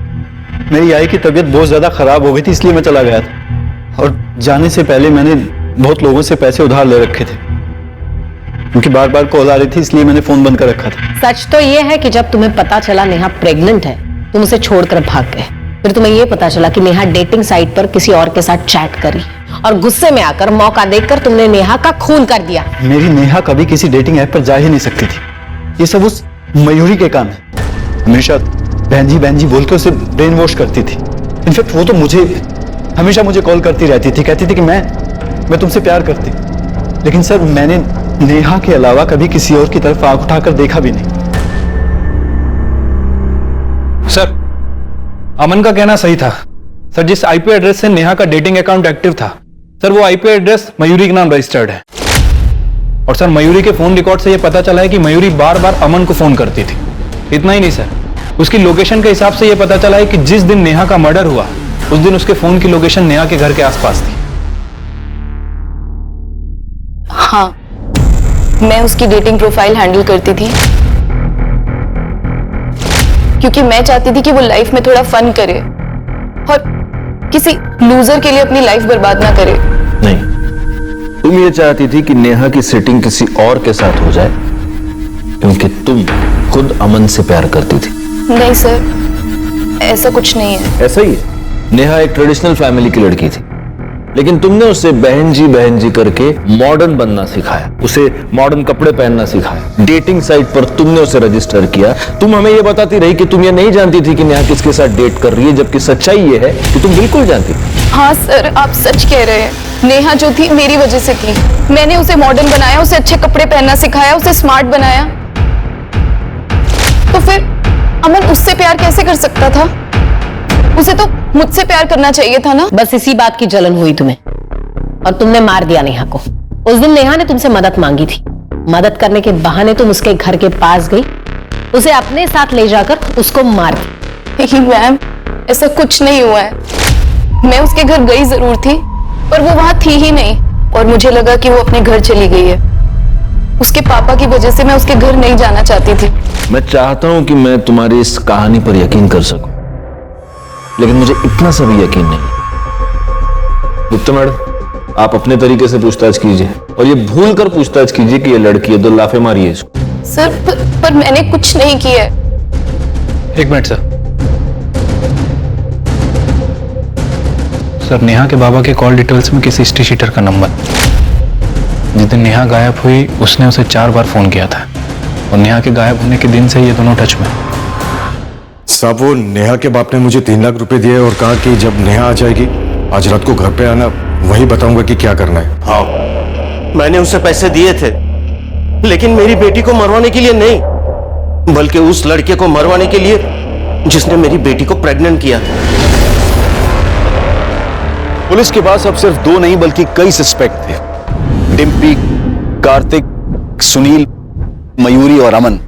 मेरी आई की तबीयत बहुत ज्यादा खराब हो गई थी, इसलिए मैं चला गया था। और जाने से पहले मैंने बहुत लोगों से पैसे उधार ले रखे थे, क्योंकि बार बार कॉल आ रही थी, इसलिए मैंने फोन बंद कर रखा था। सच तो ये है कि जब तुम्हें पता चला नेहा प्रेग्नेंट है, तुम उसे छोड़कर भाग गए। फिर तुम्हें ये पता चला कि नेहा डेटिंग साइट पर किसी और के साथ चैट करी, और गुस्से में आकर, मौका देखकर तुमने नेहा का खून कर दिया। मेरी नेहा कभी किसी डेटिंग ऐप पर जा ही नहीं सकती थी। ये सब उस मयूरी के काम है। हमेशा बहन जी बोल के उसे ब्रेन वॉश करती थी। इनफैक्ट वो तो हमेशा मुझे कॉल करती रहती थी, कहती थी कि मैं तुमसे प्यार करती। लेकिन सर, मैंने नेहा के अलावा कभी किसी और की तरफ आंख उठाकर देखा भी नहीं। सर, अमन का कहना सही था। सर, जिस आईपी एड्रेस से नेहा का डेटिंग अकाउंट एक्टिव था, सर, वो आईपी एड्रेस मयूरी के नाम रजिस्टर्ड है। और सर, मयूरी के फोन रिकॉर्ड से यह पता चला है कि मयूरी बार बार अमन को फोन करती थी। इतना ही नहीं सर, उसकी लोकेशन के हिसाब से यह पता चला है कि जिस दिन नेहा का मर्डर हुआ, उस दिन उसके फोन की लोकेशन नेहा के घर के आसपास थी। हाँ, मैं उसकी डेटिंग प्रोफाइल हैंडल करती थी, क्योंकि मैं चाहती थी कि वो लाइफ में थोड़ा फन करे और किसी लूजर के लिए अपनी लाइफ बर्बाद ना करे। नहीं, तुम ये चाहती थी कि नेहा की सेटिंग किसी और के साथ हो जाए, क्योंकि तुम खुद अमन से प्यार करती थी। नहीं सर, ऐसा कुछ नहीं है। ऐसा ही है। नेहा एक ट्रेडिशनल फैमिली की लड़की थी, लेकिन तुमने उसे बहन जी करके मॉडर्न बनना सिखाया, उसे मॉडर्न कपड़े पहनना सिखाया। डेटिंग साइट पर तुमने उसे रजिस्टर किया। तुम हमें यह बताती रही कि तुम ये नहीं जानती थी कि नेहा किसके साथ डेट कर रही है, जबकि सच्चाई ये है कि तुम बिल्कुल जानती थी। हाँ सर, आप सच कह रहे हैं। नेहा जो थी मेरी वजह से थी। मैंने उसे मॉडर्न बनाया, उसे अच्छे कपड़े पहनना सिखाया, उसे स्मार्ट बनाया। तो फिर अमन उससे प्यार कैसे कर सकता था? उसे तो मुझसे प्यार करना चाहिए था ना। बस इसी बात की जलन हुई तुम्हें, और तुमने मार दिया नेहा को। उस दिन नेहा ने तुमसे मदद मांगी थी। मदद करने के बहाने तुम उसके घर के पास गई, उसे अपने साथ ले जाकर उसको मार दी। लेकिन मैम, ऐसा कुछ नहीं हुआ है। मैं उसके घर गई जरूर थी, पर वो वहां थी ही नहीं, और मुझे लगा कि वो अपने घर चली गई है। उसके पापा की वजह से मैं उसके घर नहीं जाना चाहती थी। मैं चाहता हूं कि मैं तुम्हारी इस कहानी पर यकीन कर सकूं, लेकिन मुझे इतना सा भी यकीन नहीं। गुप्ता मैडम, आप अपने तरीके से पूछताछ कीजिए, और ये भूल कर पूछताछ कीजिए कि ये लड़की है, 2 लाफे मारिए इसको। सर, पर मैंने कुछ नहीं किया है। 1 मिनट सर। सर, नेहा के बाबा के कॉल डिटेल्स में किसी हिस्ट्री शीटर का नंबर। जिस दिन नेहा गायब हुई, उसने उसे 4 बार फोन किया था, और नेहा के गायब होने के दिन से ये दोनों टच में। साहब, वो नेहा के बाप ने मुझे 3 लाख रुपए दिए और कहा कि जब नेहा आ जाएगी आज रात को घर पे आना, वही बताऊंगा कि क्या करना है। हाँ, मैंने उसे पैसे दिए थे, लेकिन मेरी बेटी को मरवाने के लिए नहीं, बल्कि उस लड़के को मरवाने के लिए जिसने मेरी बेटी को प्रेग्नेंट किया था। पुलिस के पास अब सिर्फ 2 नहीं बल्कि कई सस्पेक्ट थे। डिम्पी, कार्तिक, सुनील, मयूरी और अमन।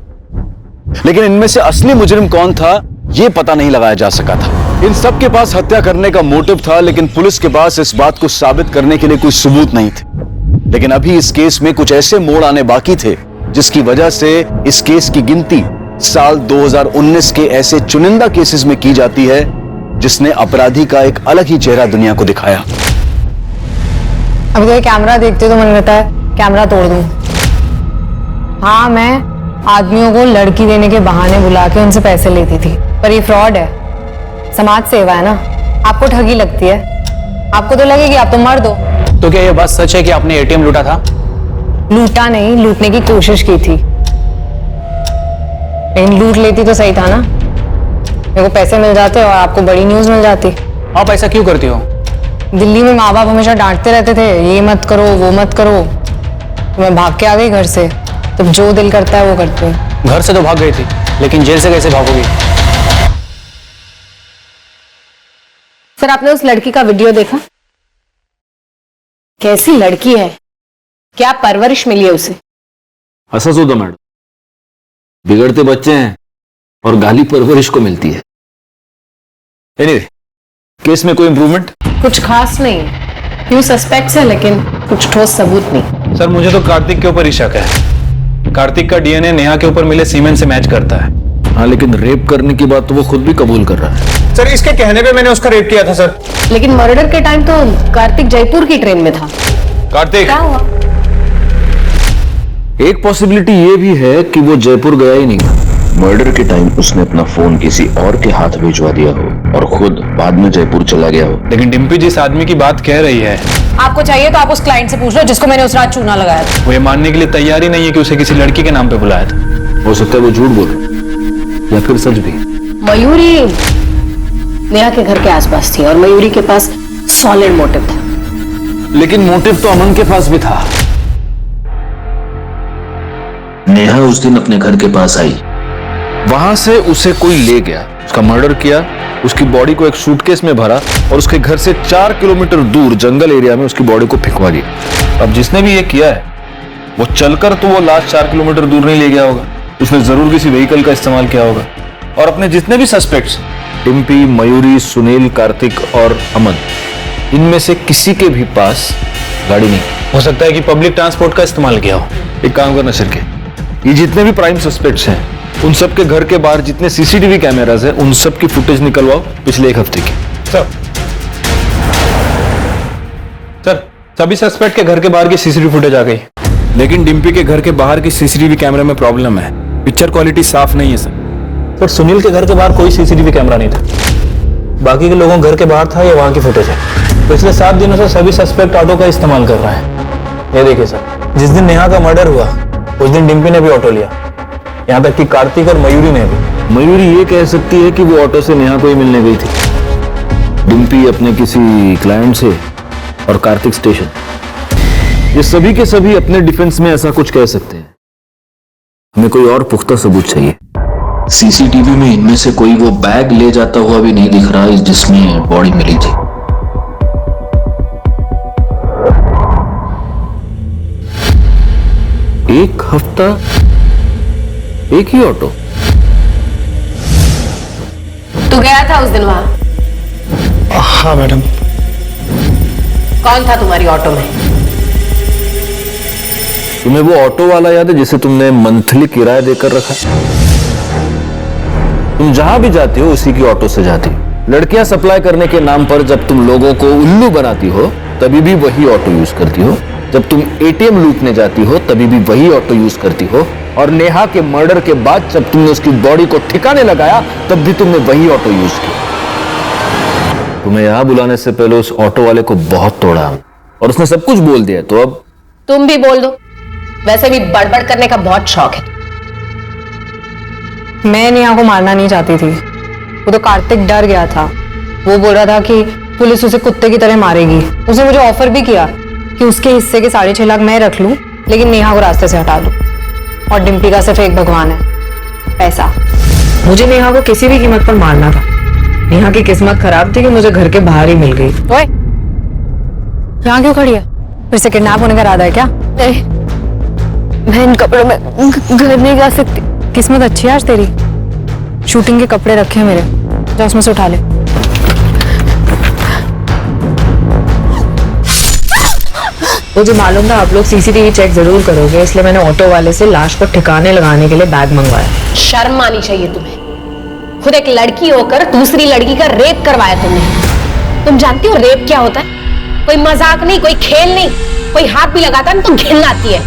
लेकिन इनमें से असली मुजरिम कौन था, यह पता नहीं लगाया जा सका था। इन सब के पास हत्या करने का मोटिव था, लेकिन पुलिस के पास इस बात को साबित करने के लिए कोई सबूत नहीं थे। लेकिन अभी इस केस में कुछ ऐसे मोड़ आने बाकी थे, जिसकी वजह से इस केस की गिनती साल 2019 के ऐसे चुनिंदा केसेस में की जाती है, जिसने अपराधी का एक अलग ही चेहरा दुनिया को दिखाया। अभी तो कैमरा देखते तो मन रहता है कैमरा तोड़ दूं। हाँ, मैं आदमियों को लड़की देने के बहाने बुला के उनसे पैसे लेती थी, पर ये फ्रॉड है, समाज सेवा है ना। आपको ठगी लगती है, आपको तो लगेगी आप तो मर्द हो। तो क्या ये बात सच है कि आपने एटीएम लूटा था? लूटा नहीं, लूटने की कोशिश की थी, लेकिन लूट लेती तो सही था ना। मेरे को पैसे मिल जाते और आपको बड़ी न्यूज मिल जाती। आप ऐसा क्यों करती हो? दिल्ली में माँ बाप हमेशा डांटते रहते थे, ये मत करो वो मत करो, तो मैं भाग के आ गई घर से। तब जो दिल करता है वो करती हूँ। घर से तो भाग गई थी, लेकिन जेल से कैसे भागोगी? सर आपने उस लड़की का वीडियो देखा? कैसी लड़की है, क्या परवरिश मिली है उसे। असस होता मैडम, बिगड़ते बच्चे हैं और गाली परवरिश को मिलती है। एनीवे, केस में कोई इंप्रूवमेंट? कुछ खास नहीं, फ्यू सस्पेक्ट्स है लेकिन कुछ ठोस सबूत नहीं। सर मुझे तो कार्तिक के ऊपर ही शक है। कार्तिक का डीएनए नेहा के ऊपर मिले सीमेंट से मैच करता है। हाँ, लेकिन रेप करने की बात तो वो खुद भी कबूल कर रहा है। सर इसके कहने पे मैंने उसका रेप किया था सर। लेकिन मर्डर के टाइम तो कार्तिक जयपुर की ट्रेन में था। कार्तिक, क्या हुआ? एक पॉसिबिलिटी ये भी है कि वो जयपुर गया ही नहीं। मर्डर के टाइम उसने अपना फोन किसी और के हाथ भिजवा दिया हो और खुद बाद में जयपुर चला गया हो। लेकिन डिम्पी जिस आदमी की बात कह रही है, आपको चाहिए तो आप उस क्लाइंट से पूछ लो जिसको मैंने उस रात चूना लगाया था। वो ये मानने के लिए तैयार ही नहीं है कि उसे किसी लड़की के नाम पे बुलाया था। हो सकता है वो झूठ बोल रहा या फिर सच भी। मयूरी नेहा के घर के आसपास थी और मयूरी के पास सॉलिड मोटिव था। लेकिन मोटिव तो अमन के पास भी था। नेहा उस दिन अपने घर के पास आई, वहां से उसे कोई ले गया, उसका मर्डर किया, उसकी बॉडी को एक सूटकेस में भरा और उसके घर से 4 किलोमीटर दूर जंगल एरिया में उसकी बॉडी को फेंकवा दिया। अब जिसने भी ये किया है वो चलकर तो वो लास्ट 4 किलोमीटर दूर नहीं ले गया होगा, उसने जरूर किसी व्हीकल का इस्तेमाल किया होगा। और अपने जितने भी सस्पेक्ट्स, डिम्पी, मयूरी, सुनील, कार्तिक और अमन, इनमें से किसी के भी पास गाड़ी नहीं। हो सकता है कि पब्लिक ट्रांसपोर्ट का इस्तेमाल किया हो। एक काम करना शिरके, ये जितने भी प्राइम सस्पेक्ट्स हैं उन सब के घर के बाहर जितने सीसीटीवी कैमरास हैं उन सब की फुटेज निकलवाओ पिछले 1 हफ्ते की। सर सभी सस्पेक्ट के घर के बाहर की सीसीटीवी फुटेज आ गई, लेकिन डिम्पी के घर के बाहर की सीसीटीवी कैमरे में प्रॉब्लम है, पिक्चर क्वालिटी साफ नहीं है सर। पर सुनील के घर के बाहर कोई सीसीटीवी कैमरा नहीं था, बाकी के लोगों घर के बाहर था, ये वहां की फुटेज है। पिछले 7 दिनों से सभी सस्पेक्ट ऑटो का इस्तेमाल कर रहा है। ये देखिए सर, जिस दिन नेहा का मर्डर हुआ उस दिन डिम्पी ने भी ऑटो लिया, यहाँ तक कि कार्तिक और मयूरी ने भी। मयूरी ये कह सकती है कि वो ऑटो से नेहा को ही मिलने गई थी, डिम्पी अपने किसी क्लाइंट से और कार्तिक स्टेशन। ये सभी के सभी अपने डिफेंस में ऐसा कुछ कह सकते हैं। हमें कोई और पुख्ता सबूत चाहिए। सीसीटीवी में इनमें से कोई वो बैग ले जाता हुआ भी नहीं दिख रहा जिसमें बॉडी मिली थी। एक हफ्ता एक ही ऑटो? तू गया था उस दिन वहां? हाँ मैडम। कौन था तुम्हारी ऑटो में? तुम्हें वो ऑटो वाला याद है जिसे तुमने मंथली किराया देकर रखा? तुम जहां भी जाती हो उसी की ऑटो से जाती हो। लड़कियां सप्लाई करने के नाम पर जब तुम लोगों को उल्लू बनाती हो तभी भी वही ऑटो यूज करती हो। जब तुम एटीएम लूटने जाती हो तभी भी वही ऑटो यूज करती हो। और नेहा के मर्डर के बाद जब तुमने उसकी बॉडी को ठिकाने लगाया तब भी तुमने वही ऑटो यूज किया। तुम्हें यहां बुलाने से पहले उस ऑटो वाले को बहुत तोड़ा और उसने सब कुछ बोल दिया, तो अब तुम भी बोल दो, वैसे भी बड़बड़ करने का बहुत शौक है। मैं नेहा को मारना नहीं चाहती थी, वो तो कार्तिक डर गया था। वो बोल रहा था कि पुलिस उसे कुत्ते की तरह मारेगी। उसने मुझे ऑफर भी किया कि उसके हिस्से के 6.5 लाख मैं रख लूं, लेकिन नेहा को रास्ते से हटा दूं। और डिम्पी का सिर्फ एक भगवान है, पैसा। मुझे नेहा को किसी भी कीमत पर मारना था। नेहा की किस्मत खराब थी कि मुझे घर के बाहर ही मिल गई। ओए, यहाँ क्यों खड़ी है? फिर से किडनैप होने का इरादा है क्या? नहीं, मैं इन कपड़ों में घर नहीं जा सकती। किस्मत अच्छी है आज तेरी। शूटिंग के कपड़े रखे हैं मेरे, जा उसमें से उठा ले। मुझे मालूम था आप लोग सीसीटीवी चेक जरूर करोगे, इसलिए मैंने ऑटो वाले से लाश को ठिकाने लगाने के लिए बैग मंगवाया। शर्म आनी चाहिए तुम्हें, खुद एक लड़की होकर दूसरी लड़की का रेप करवाया तुमने। तुम जानती हो रेप क्या होता है? कोई मजाक नहीं, कोई खेल नहीं, कोई हाथ भी लगाता ना तो घिन आती है।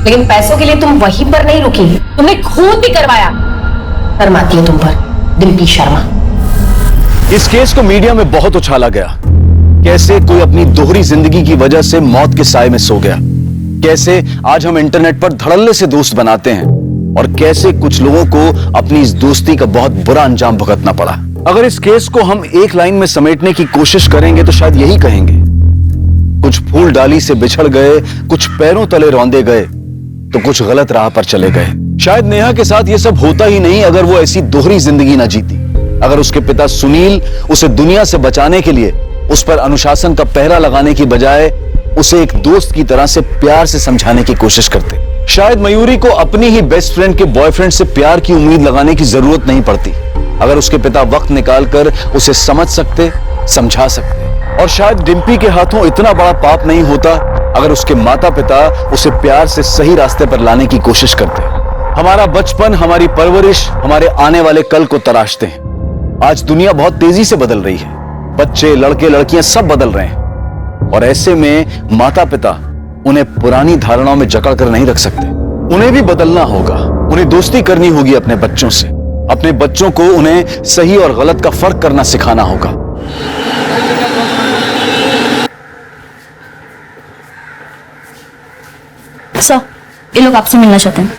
लेकिन पैसों के लिए तुम वहीं पर नहीं रुकी, तुमने खून भी करवाया। शर्म आती है तुम पर, डिम्पी शर्मा। इस केस को मीडिया में बहुत उछाला गया। कैसे कोई अपनी दोहरी जिंदगी की वजह से मौत के साए में सो गया, कैसे आज हम इंटरनेट पर धड़ल्ले से दोस्त बनाते हैं, और कैसे कुछ लोगों को अपनी इस दोस्ती का बहुत बुरा अंजाम भुगतना पड़ा। अगर इस केस को हम एक लाइन में समेटने की कोशिश करेंगे तो शायद यही कहेंगे, कुछ फूल डाली से बिछड़ गए, कुछ पैरों तले रौंदे गए, तो कुछ गलत राह पर चले गए। शायद नेहा के साथ यह सब होता ही नहीं अगर वो ऐसी दोहरी जिंदगी ना जीती, अगर उसके पिता सुनील उसे दुनिया से बचाने के लिए उस पर अनुशासन का पहरा लगाने की बजाय उसे एक दोस्त की तरह से प्यार से समझाने की कोशिश करते। शायद मयूरी को अपनी ही बेस्ट फ्रेंड के बॉयफ्रेंड से प्यार की उम्मीद लगाने की जरूरत नहीं पड़ती, अगर उसके पिता वक्त निकालकर उसे समझ सकते, समझा सकते। और शायद डिम्पी के हाथों इतना बड़ा पाप नहीं होता अगर उसके माता पिता उसे प्यार से सही रास्ते पर लाने की कोशिश करते। हमारा बचपन, हमारी परवरिश हमारे आने वाले कल को तराशते हैं। आज दुनिया बहुत तेजी से बदल रही है, बच्चे, लड़के, लड़कियां सब बदल रहे हैं, और ऐसे में माता पिता उन्हें पुरानी धारणाओं में जकड़ कर नहीं रख सकते। उन्हें भी बदलना होगा, उन्हें दोस्ती करनी होगी अपने बच्चों से। अपने बच्चों को उन्हें सही और गलत का फर्क करना सिखाना होगा। सर, ये लोग आपसे मिलना चाहते हैं।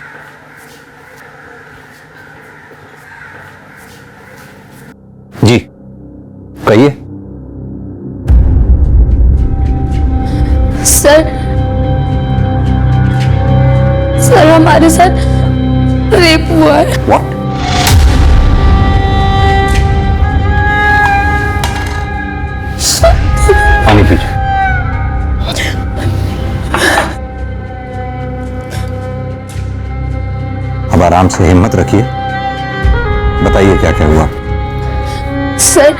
जी कहिए। सर हमारे साथ रेप हुआ है। व्हाट? पानी पीजिए। अब आराम से हिम्मत रखिए, बताइए क्या क्या हुआ। सर,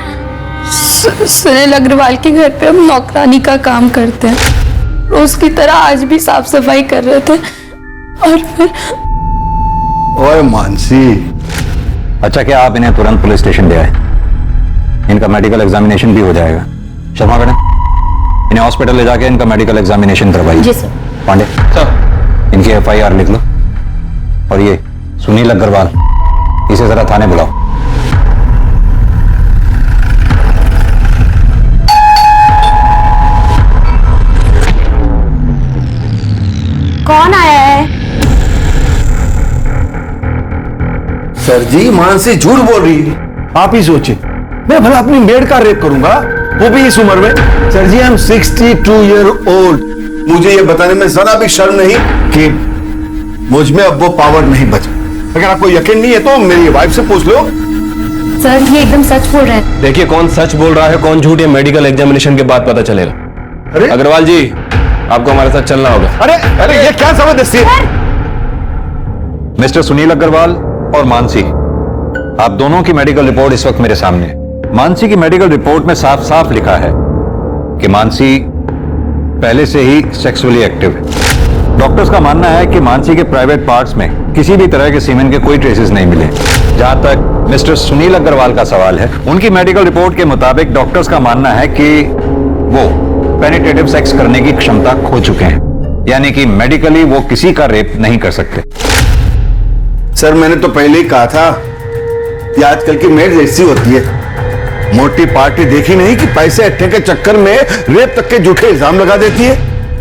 सुनील अग्रवाल के घर पे हम नौकरानी का काम करते हैं, रोज की तरह आज भी साफ सफाई कर रहे थे, और फिर ओए मानसी, अच्छा क्या आप इन्हें तुरंत पुलिस स्टेशन ले आए? इनका मेडिकल एग्जामिनेशन भी हो जाएगा। शर्मा मैडम, इन्हें हॉस्पिटल ले जाके इनका मेडिकल एग्जामिनेशन करवाइए। जी सर। पांडे सर, इनकी FIR लिख लो, और ये सुनील अग्रवाल, इसे जरा थाने बुलाओ। कौन आया है? सर जी, मानसी झूठ बोल रही है। आप ही सोचिए, मैं भला अपनी मेड का रेप करूंगा, वो भी इस उम्र में। Sir ji, I am 62 year old. मुझे ये बताने में जरा भी शर्म नहीं कि मुझ में अब वो पावर नहीं बचा। अगर आपको यकीन नहीं है तो मेरी वाइफ से पूछ लो। सर, ये एकदम सच बोल रहे हैं। देखिए, कौन सच बोल रहा है कौन झूठ, ये मेडिकल एग्जामिनेशन के बाद पता चलेगा। अरे अग्रवाल जी, आपको हमारे साथ चलना होगा। अरे ये क्या जबरदस्ती है? मिस्टर सुनील अग्रवाल और मानसी, आप दोनों की मेडिकल रिपोर्ट इस वक्त मेरे सामने है। मानसी की मेडिकल रिपोर्ट में साफ साफ लिखा है कि मानसी पहले से ही सेक्सुअली एक्टिव है। डॉक्टर्स का मानना है कि मानसी के प्राइवेट पार्ट्स में किसी भी तरह के सीमेन के कोई ट्रेसेस नहीं मिले। जहां तक मिस्टर सुनील अग्रवाल का सवाल है, उनकी मेडिकल रिपोर्ट के मुताबिक डॉक्टर्स का मानना है कि वो पेनिट्रेटिव सेक्स करने की क्षमता खो चुके हैं, यानी कि मेडिकली वो किसी का रेप नहीं कर सकते। सर, मैंने तो पहले ही कहा था कि आजकल की मेड ऐसी होती है, मोटी पार्टी देखी नहीं कि पैसे अट्ठे के चक्कर में रेप तक के झूठे इल्जाम लगा देती है।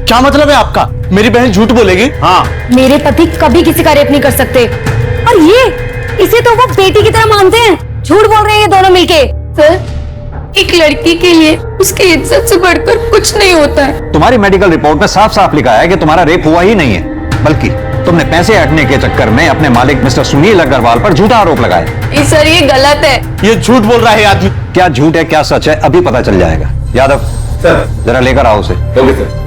क्या मतलब है आपका? मेरी बहन झूठ बोलेगी? हाँ, मेरे पति कभी किसी का रेप नहीं कर सकते, और इसे तो वो बेटी की तरह मानते हैं। झूठ बोल रहे हैं ये दोनों मिलके। सर, एक लड़की के लिए उसकी इज्जत से बढ़कर कुछ नहीं होता है। तुम्हारी मेडिकल रिपोर्ट में साफ साफ लिखा है कि तुम्हारा रेप हुआ ही नहीं है, बल्कि तुमने पैसे हटने के चक्कर में अपने मालिक मिस्टर सुनील अग्रवाल पर झूठा आरोप लगाया। सर, ये गलत है। ये झूठ बोल रहा है आदमी। क्या झूठ है क्या सच है अभी पता चल जाएगा। यादव सर, जरा लेकर आओ उसे। Okay sir.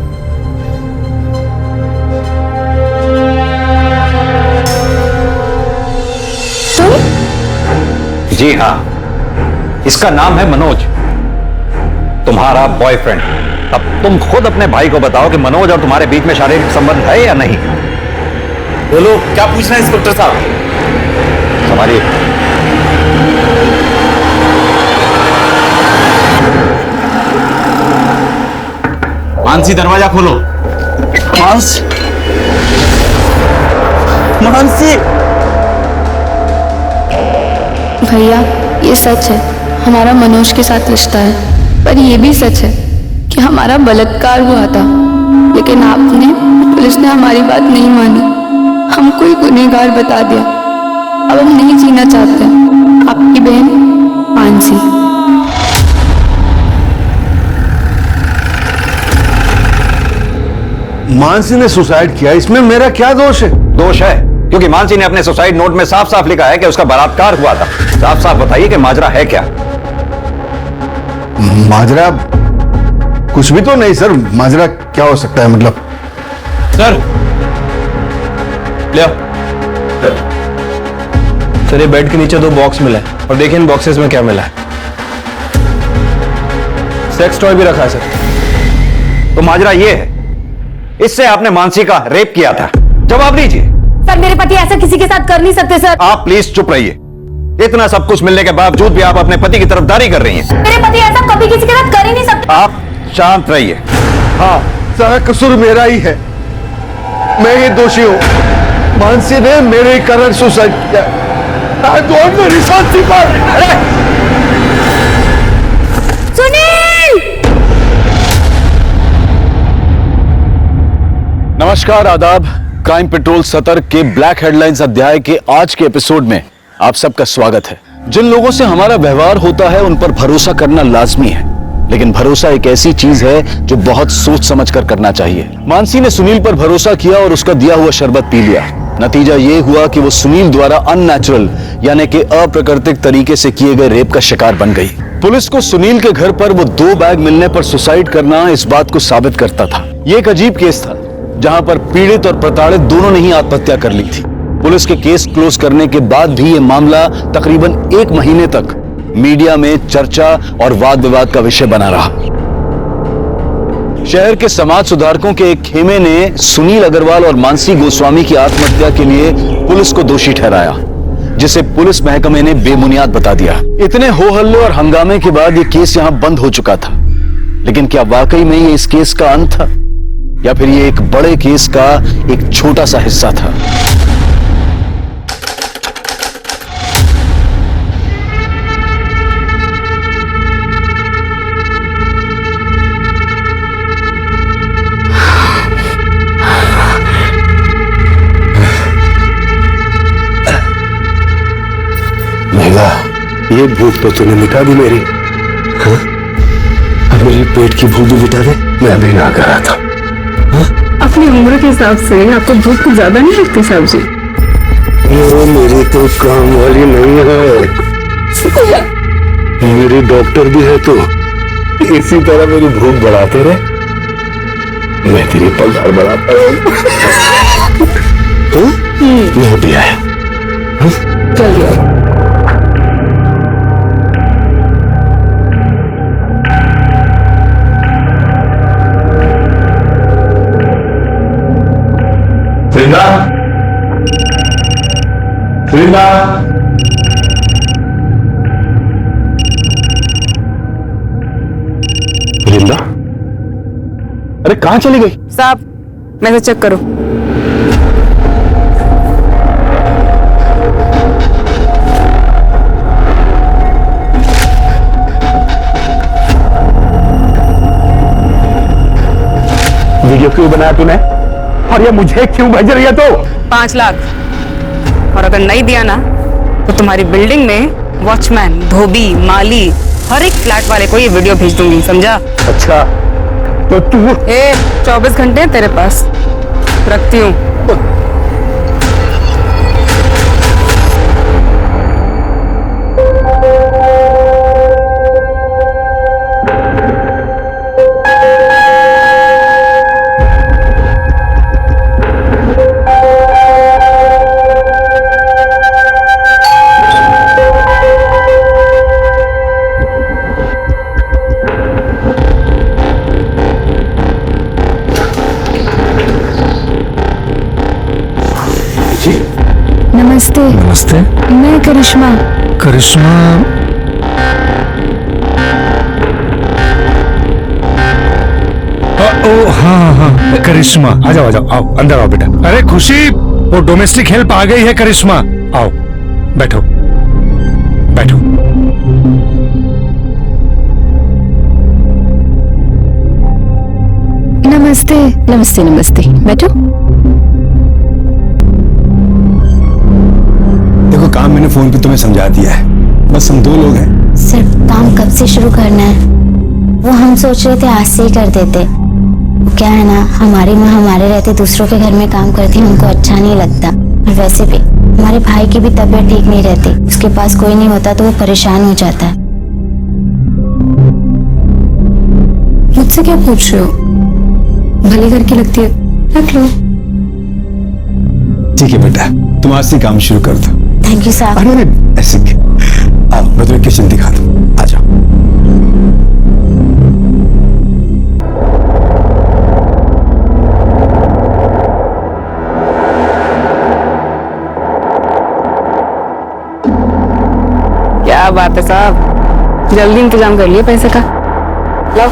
जी हाँ, इसका नाम है मनोज, तुम्हारा बॉयफ्रेंड। अब तुम खुद अपने भाई को बताओ कि मनोज और तुम्हारे बीच में शारीरिक संबंध है या नहीं। बोलो, क्या पूछना है इंस्पेक्टर साहब? संभालिए। मानसी, दरवाजा खोलो। मांस, मानसी। भैया ये सच है, हमारा मनोज के साथ रिश्ता है, पर ये भी सच है कि हमारा बलात्कार हुआ था, लेकिन आपने, पुलिस ने हमारी बात नहीं मानी, हमको ही गुनहगार बता दिया। अब हम नहीं जीना चाहते। आपकी बहन मानसी। मानसी ने सुसाइड किया, इसमें मेरा क्या दोष है? दोष है क्योंकि मानसी ने अपने सुसाइड नोट में साफ साफ लिखा है कि उसका बलात्कार हुआ था। साफ साफ बताइए कि माजरा है क्या? माजरा कुछ भी तो नहीं सर। माजरा क्या हो सकता है मतलब? सर ले आओ। सर ये बेड के नीचे 2 बॉक्स मिला है और देखिए इन बॉक्सेस में क्या मिला है। सेक्स टॉय भी रखा है सर। तो माजरा ये है, इससे आपने मानसी का रेप किया था। जवाब दीजिए। सर मेरे पति ऐसा किसी के साथ कर नहीं सकते सर। आप प्लीज चुप रहिए। इतना सब कुछ मिलने के बावजूद भी आप अपने पति की तरफदारी कर रही हैं। मेरे पति ऐसा कभी किसी के साथ कर ही नहीं सकते। आप शांत रहिए। हाँ, सारा कसूर मेरा ही है, मैं ही दोषी हूँ। मानसी ने मेरे कारण सुसाइड किया। I don't know responsible। Sunil! नमस्कार, आदाब। क्राइम पेट्रोल सतर्क के ब्लैक हेडलाइंस अध्याय के आज के एपिसोड में आप सबका स्वागत है। जिन लोगों से हमारा व्यवहार होता है उन पर भरोसा करना लाजमी है, लेकिन भरोसा एक ऐसी चीज है जो बहुत सोच समझ कर करना चाहिए। मानसी ने सुनील पर भरोसा किया और उसका दिया हुआ शरबत पी लिया। नतीजा ये हुआ कि वो सुनील द्वारा अननेचुरल यानी कि अप्राकृतिक तरीके से किए गए रेप का शिकार बन गई। पुलिस को सुनील के घर पर वो 2 बैग मिलने पर सुसाइड करना इस बात को साबित करता था। ये एक अजीब केस था जहां पर पीड़ित और प्रताड़ित दोनों ने ही आत्महत्या कर ली थी। पुलिस के केस क्लोज करने के बाद भी ये मामला तकरीबन 1 महीने तक मीडिया में चर्चा और वाद विवाद का विषय बना रहा। शहर के समाज सुधारकों के एक खेमे ने सुनील अग्रवाल और मानसी गोस्वामी की आत्महत्या के लिए पुलिस को दोषी ठहराया, जिसे पुलिस महकमे ने बेबुनियाद बता दिया। इतने हो हल्ले और हंगामे के बाद यह केस यहां बंद हो चुका था, लेकिन क्या वाकई में ये इस केस का अंत था या फिर ये एक बड़े केस का एक छोटा सा हिस्सा था? ये भूख तो तूने मिटा दी मेरी। हाँ? अब मेरे पेट की भूख भी मिटा दे। मैं अभी ना कर रहा था। हाँ? अपनी उम्र के हिसाब से आपको भूख कुछ ज्यादा नहीं लगती साहब जी? वो मेरी तो काम वाली नहीं है, मेरी डॉक्टर भी है। तो इसी तरह मेरी भूख बढ़ाते रहे, मैं तेरी पगार बढ़ाता हूँ। मैं भी आया। चलिए वृंदा, वृंदा, वृंदा, अरे कहां चली गई? साहब मैसेज चेक करो। वीडियो क्यों बनाया तूने और ये मुझे क्यों भेज रही है? तो 5 लाख, और अगर नहीं दिया ना तो तुम्हारी बिल्डिंग में वॉचमैन, धोबी, माली, हर एक फ्लैट वाले को ये वीडियो भेज दूंगी, समझा? अच्छा तो तू 24 घंटे तेरे पास रखती हूँ। नमस्ते। नमस्ते। मैं करिश्मा। करिश्मा? ओ हाँ हाँ, करिश्मा आ जाओ आ जाओ, आओ अंदर आओ बेटा। अरे खुशी, वो डोमेस्टिक हेल्प आ गई है करिश्मा। आओ बैठो बैठो। नमस्ते नमस्ते नमस्ते, बैठो। देखो काम मैंने फोन पे तुम्हें समझा दिया है, बस हम 2 लोग हैं। सर काम कब से शुरू करना है? वो हम सोच रहे थे आज से ही कर देते। क्या है ना, हमारी माँ हमारे रहते दूसरों के घर में काम करती है, उनको अच्छा नहीं लगता। और वैसे भी हमारे भाई की भी तबीयत ठीक नहीं रहती, उसके पास कोई नहीं होता तो वो परेशान हो जाता है। मुझसे क्या पूछ रहे हो? भले करके लगती है, रख लो। ठीक है बेटा, तुम आज से काम शुरू कर दो। थैंक यू साहब। अरे ऐसे आओ, मैं तुम्हें किचन दिखा दूं, आ जाओ। क्या बात है साहब, जल्दी इंतजाम कर लिए पैसे का। लो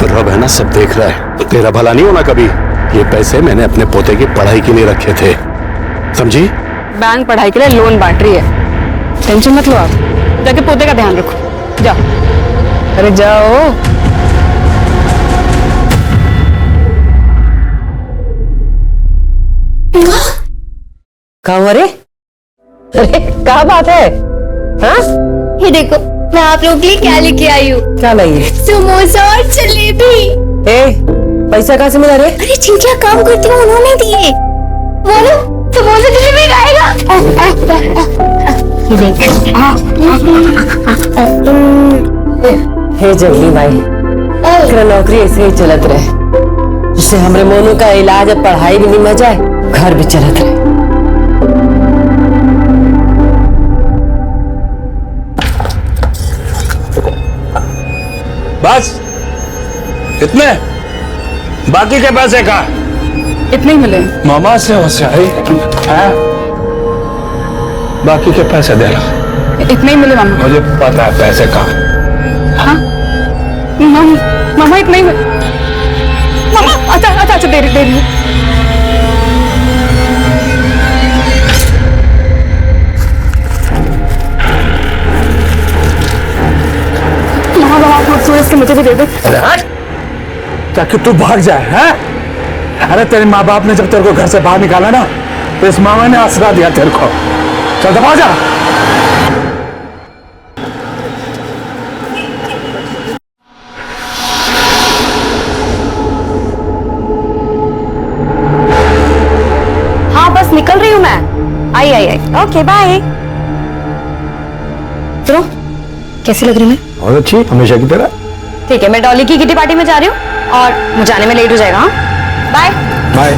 रब है ना, सब देख रहा है, तो तेरा भला नहीं होना कभी। ये पैसे मैंने अपने पोते की पढ़ाई के लिए रखे थे, समझी? बैंक पढ़ाई के लिए लोन बांट रही है, टेंशन मत लो आप। जाके पोते का ध्यान रखो, जाओ। अरे जाओ। कहाँ? अरे क्या बात है? हाँ? ये देखो मैं आप लोगों के लिए क्या लेके आई हूँ। क्या लाई है? समोसा और जलेबी। पैसा कहाँ से मिला रे? अरे जिनके काम करती हूँ उन्होंने दिए। बोलो समोसा जलेबी खाएगा? ये देख। हे जगली भाई, तेरा नौकरी ऐसे ही चलत रहे, जिससे हमरे मोनू का इलाज अब पढ़ाई भी नहीं में जाए, घर भी चलत रहे। बस इतने, बाकी के पैसे का इतने ही मिले। मामा से होशियारी है, बाकी के पैसे देना। इतने ही मिले मामा। मुझे पता है पैसे का। हाँ मामा इतने ही मिले। मामा अच्छा दे रही हूँ। इसके मुझे भी दे दे। ताकि तू भाग जाए हैं? अरे तेरे माँ बाप ने जब तेरे को घर से बाहर निकाला ना, तो इस मामा ने आसरा दिया तेरे को। चल दबा जा। हाँ बस निकल रही हूँ मैं। आई। Okay bye. सुनो, कैसी लग रही मैं? और अच्छी, हमेशा की तरह। ठीक है, मैं डॉली की किटी पार्टी में जा रही हूँ और मुझे आने में लेट हो जाएगा। हाँ बाय बाय।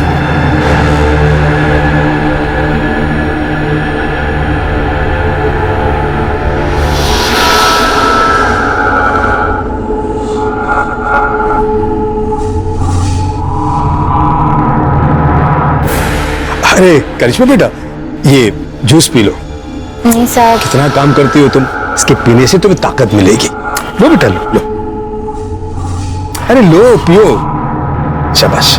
अरे करिश्मा बेटा, ये जूस पी लो। नहीं साहब। कितना काम करती हो तुम, इसके पीने से तुम्हें ताकत मिलेगी। लो बेटा लो। अरे लो पियो, शाबाश।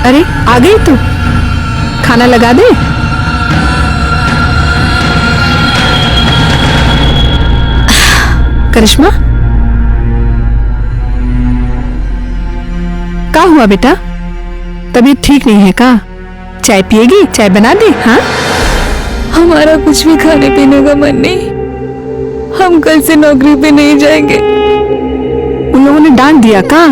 अरे आ गई तू, खाना लगा दे। करिश्मा, क्या हुआ बेटा? तबीयत ठीक नहीं है का? चाय पिएगी? चाय बना दे। हाँ, हमारा कुछ भी खाने पीने का मन नहीं, हम कल से नौकरी पे नहीं जाएंगे। उन लोगों ने डांट दिया का?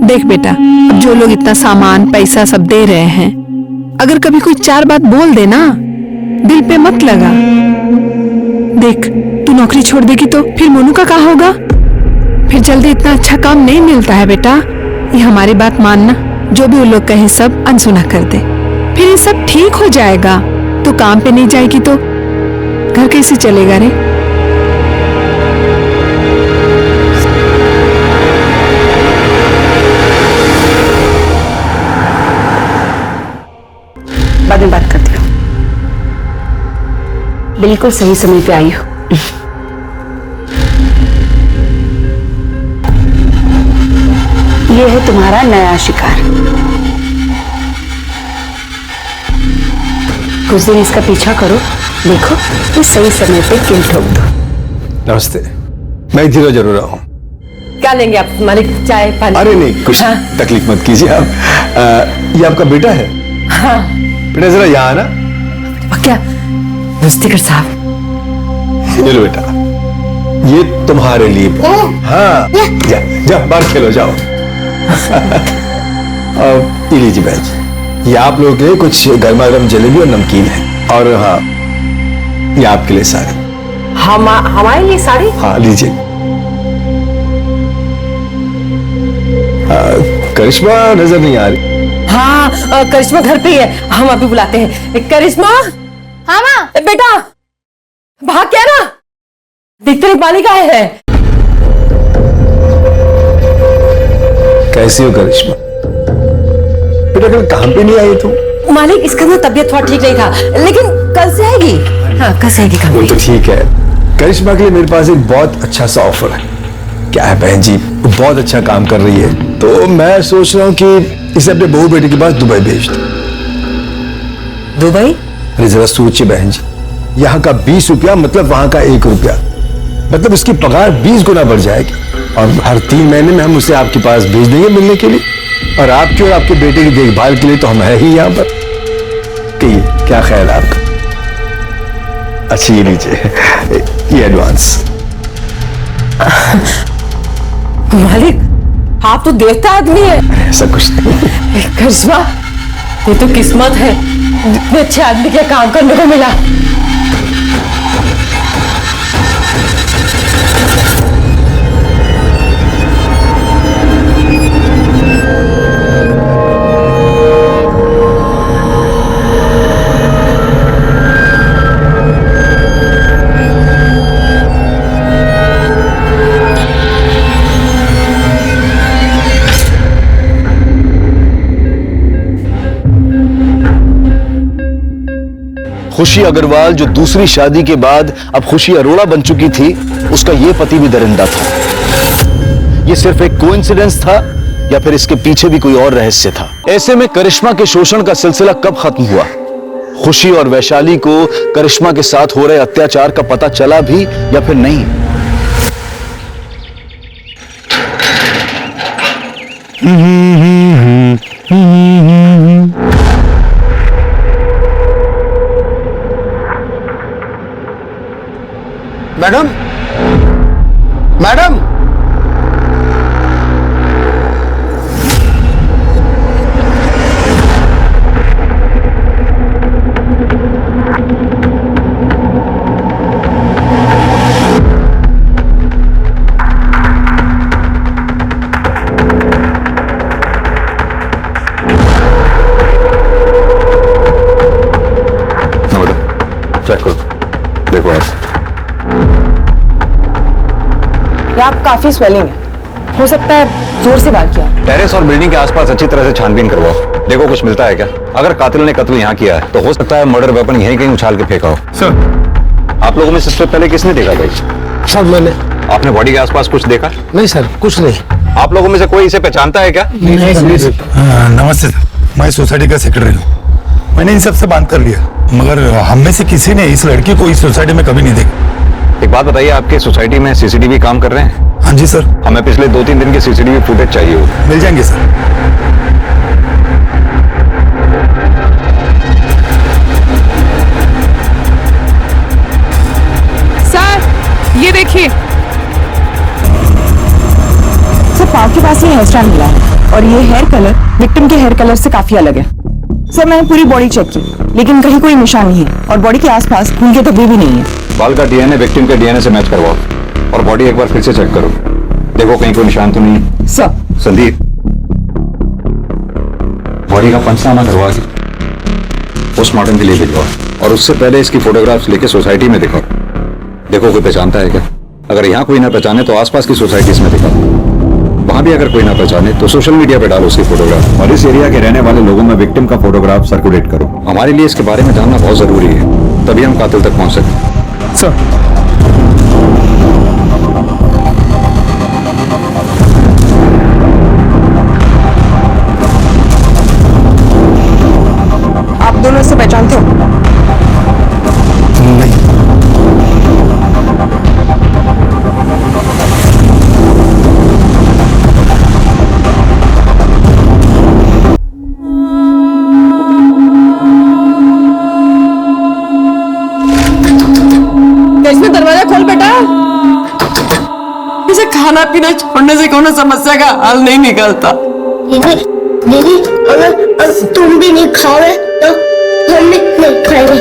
देख बेटा, अब जो लोग इतना सामान पैसा सब दे रहे हैं, अगर कभी कोई 4 बात बोल दे ना, दिल पे मत लगा। देख, तू नौकरी छोड़ देगी तो फिर मोनू का क्या होगा? फिर जल्दी इतना अच्छा काम नहीं मिलता है बेटा। ये हमारी बात मानना, जो भी वो लोग कहें सब अनसुना कर दे। फिर ये सब ठीक हो जाएगा। तो काम पे नहीं जाएगी तो घर कैसे चलेगा रे? बाद में बात करती हूँ। बिल्कुल सही समय पे आई हो। ये है तुम्हारा नया शिकार। कुछ दिन इसका पीछा करो, देखो तो सही समय पे किल ठोक दो। नमस्ते, मैं धीरे जरूर आऊँ। क्या लेंगे आप मालिक? चाय पानी? अरे नहीं, कुछ तकलीफ मत कीजिए आप। ये आपका बेटा है? हाँ। बेटा जरा यहाँ आना। क्या मुस्तिकर साहब? ये लो बेटा, ये तुम्हारे लिए। हाँ, जा बाहर खेलो, जाओ। ये लीजिए बैच, ये आप लोगों के लिए कुछ गर्मा गर्म जलेबी और नमकीन है। और हाँ, ये आपके लिए साड़ी। हमारे लिए साड़ी? हाँ लीजिए। करिश्मा नजर नहीं आ रही। हाँ, करिश्मा घर पे ही है, हम अभी बुलाते हैं। करिश्मा। हाँ माँ। बेटा भाग क्या ना, दिखते नहीं पानी का है। कैसी हो करिश्मा? बेटा कल काम पे नहीं आई तुम? मालिक, इसका ना तबीयत थोड़ा ठीक नहीं था, लेकिन कल से आएगी। हाँ, कल से आएगी काम पे। वो तो ठीक है। करिश्मा के लिए मेरे पास एक बहुत अच्छा सा ऑफर है। क्या है बहन जी, वो बहुत अच्छा काम कर रही है, तो मैं सोच रहा हूँ कि इसे अपने बहू बेटे के पास दुबई भेज दूं। दुबई? अरे जरा सोचिए बहन जी, यहाँ का 20 रुपया मतलब वहां का 1 रुपया, मतलब इसकी पगार 20 गुना बढ़ जाएगी। और हर 3 महीने में हम उसे आपके पास भेज देंगे मिलने के लिए, और आपके और आपके बेटे की देखभाल के लिए तो हम है ही यहाँ पर। कहिए क्या ख्याल है आपका? अच्छा ये लीजिए, ये एडवांस। मालिक, आप तो देवता आदमी है। ऐसा कुछ नहीं। करिश्मा, ये तो किस्मत है, इतने अच्छे आदमी के काम करने को मिला। खुशी अग्रवाल जो दूसरी शादी के बाद अब खुशी अरोड़ा बन चुकी थी, उसका यह पति भी दरिंदा था। यह सिर्फ एक कोइंसिडेंस था या फिर इसके पीछे भी कोई और रहस्य था? ऐसे में करिश्मा के शोषण का सिलसिला कब खत्म हुआ? खुशी और वैशाली को करिश्मा के साथ हो रहे अत्याचार का पता चला भी या फिर नहीं? मैडम, मैडम, चेक करो, देखो आप। आप काफी स्वेलिंग है, हो सकता है जोर से वार किया। टेरेस और बिल्डिंग के आसपास अच्छी तरह से छानबीन करवाओ, देखो कुछ मिलता है क्या। अगर कातिल ने कत्ल यहाँ किया है तो हो सकता है मर्डर वेपन यहीं कहीं उछाल के फेंका हो। सर, आप लोगों में सबसे पहले किसने देखा भाई? सर मैंने। आपने बॉडी के आसपास कुछ देखा? नहीं सर, कुछ नहीं। आप लोगों में से कोई इसे पहचानता है क्या? नमस्ते सर, मैं सोसाइटी का सेक्रेटरी हूँ। मैंने इन सब से बात कर लिया, मगर हम में से किसी ने इस लड़की को इस सोसाइटी में कभी नहीं देखा। एक बात बताइए, आपके सोसाइटी में सीसीटीवी काम कर रहे हैं? हाँ जी सर। हमें पिछले 2-3 दिन के सीसीटीवी फुटेज चाहिए हो। मिल जाएंगे सर। सर ये देखिए, सर पाँव के पास ये हेयर स्टाइल मिला है और ये हेयर कलर विक्टिम के हेयर कलर से काफी अलग है। सर मैंने पूरी बॉडी चेक की, लेकिन कहीं कोई निशान नहीं है और बॉडी के आसपास खून के धब्बे भी नहीं है। बाल का डीएनए विक्टिम के डीएनए से मैच करवाओ और बॉडी एक बार फिर से चेक करो, देखो कहीं कोई निशान तो नहीं। सर। संदीप, बॉडी का पंचनामा करवा के पोस्टमार्टम के लिए भिजवाओ और उससे पहले इसकी फोटोग्राफ्स लेके सोसाइटी में दिखाओ, देखो कोई पहचानता है क्या। अगर यहाँ कोई ना पहचाने तो आसपास की सोसाइटीज में दिखाओ, वहां भी अगर कोई ना पहचाने तो सोशल मीडिया पे डालो उसकी फोटोग्राफ और इस एरिया के रहने वाले लोगों में विक्टिम का फोटोग्राफ सर्कुलेट करो। हमारे लिए इसके बारे में जानना बहुत जरूरी है, तभी हम कातिल तक पहुंच सकते। सर। आप दोनों इसे पहचानते हो? नहीं। इसमें दरवाजा खोल बेटा। इसे खाना पीना छोड़ने से कोनो समस्या का हल नहीं निकलता। दीदी अगर तुम भी नहीं खाओगे तो हम भी नहीं खाएंगे।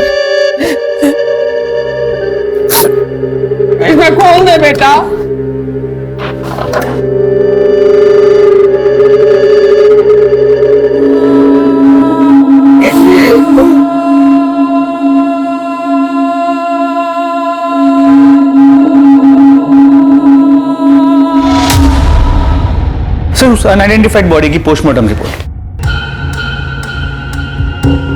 इसे खोल दे बेटा। सर उस अनआइडेंटिफाइड बॉडी की पोस्टमार्टम रिपोर्ट।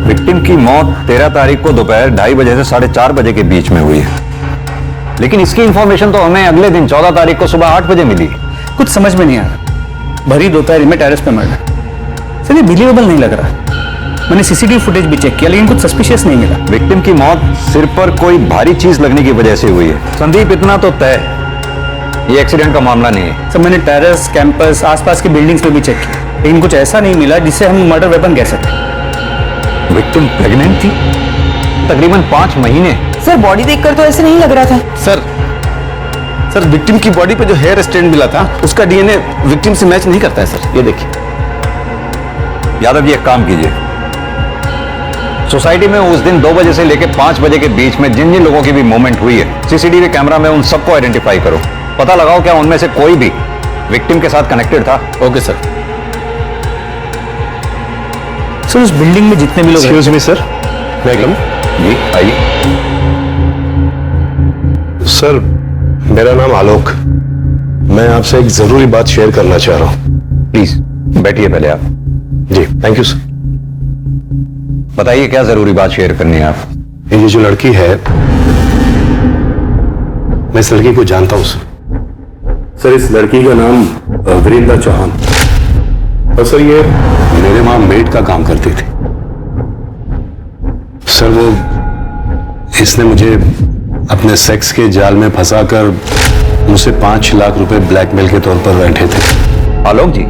विक्टिम की मौत 13 तारीख को दोपहर 2:30 बजे से 4:30 बजे के बीच में हुई है, लेकिन इसकी इंफॉर्मेशन तो हमें अगले दिन 14 तारीख को सुबह 8 बजे मिली। कुछ समझ में नहीं आ रहा, भरी दोपहर में टेरेस पे मर्डर। सर ये बिलीवेबल नहीं लग रहा। मैंने सीसीटीवी फुटेज भी चेक किया लेकिन कुछ सस्पिशियस नहीं मिला। विक्टिम की मौत सिर पर कोई भारी चीज लगने की वजह से हुई है। संदीप, इतना तो तय ये एक्सीडेंट का मामला नहीं है। सर मैंने टेरेस, कैंपस, आसपास की बिल्डिंग्स में भी चेक किया लेकिन कुछ ऐसा नहीं मिला जिससे हम मर्डर वेपन कह सकें। विक्टिम प्रेग्नेंट थी तकरीबन 5 महीने। सर बॉडी देखकर तो ऐसे नहीं लग रहा था। सर विक्टिम की बॉडी पे जो हेयर स्ट्रेंड मिला था उसका डीएनए विक्टिम से मैच नहीं करता है सर, ये देखिए। यादव जी एक काम कीजिए, सोसाइटी में उस दिन 2 बजे से लेकर 5 बजे के बीच में जिन जिन लोगों की भी मूवमेंट हुई है सीसीटीवी कैमरा में उन सबको आइडेंटिफाई करो, पता लगाओ क्या उनमें से कोई भी विक्टिम के साथ कनेक्टेड था। Okay sir. सर उस बिल्डिंग में जितने भी लोग। एक्सक्यूज मी सर, वेलकम जी आइए। सर मेरा नाम आलोक, मैं आपसे एक जरूरी बात शेयर करना चाह रहा हूं। प्लीज बैठिए पहले आप। जी थैंक यू सर। बताइए क्या जरूरी बात शेयर करनी है आप। ये जो लड़की है, मैं इस लड़की को जानता हूं सर। इस लड़की का नाम वीरेंद्र चौहान, और सर ये मेरे वहां मेड का काम करती थी। सर वो इसने मुझे अपने सेक्स के जाल में फंसाकर मुझसे 5 लाख रुपए ब्लैकमेल के तौर पर बैठे थे। आलोक जी,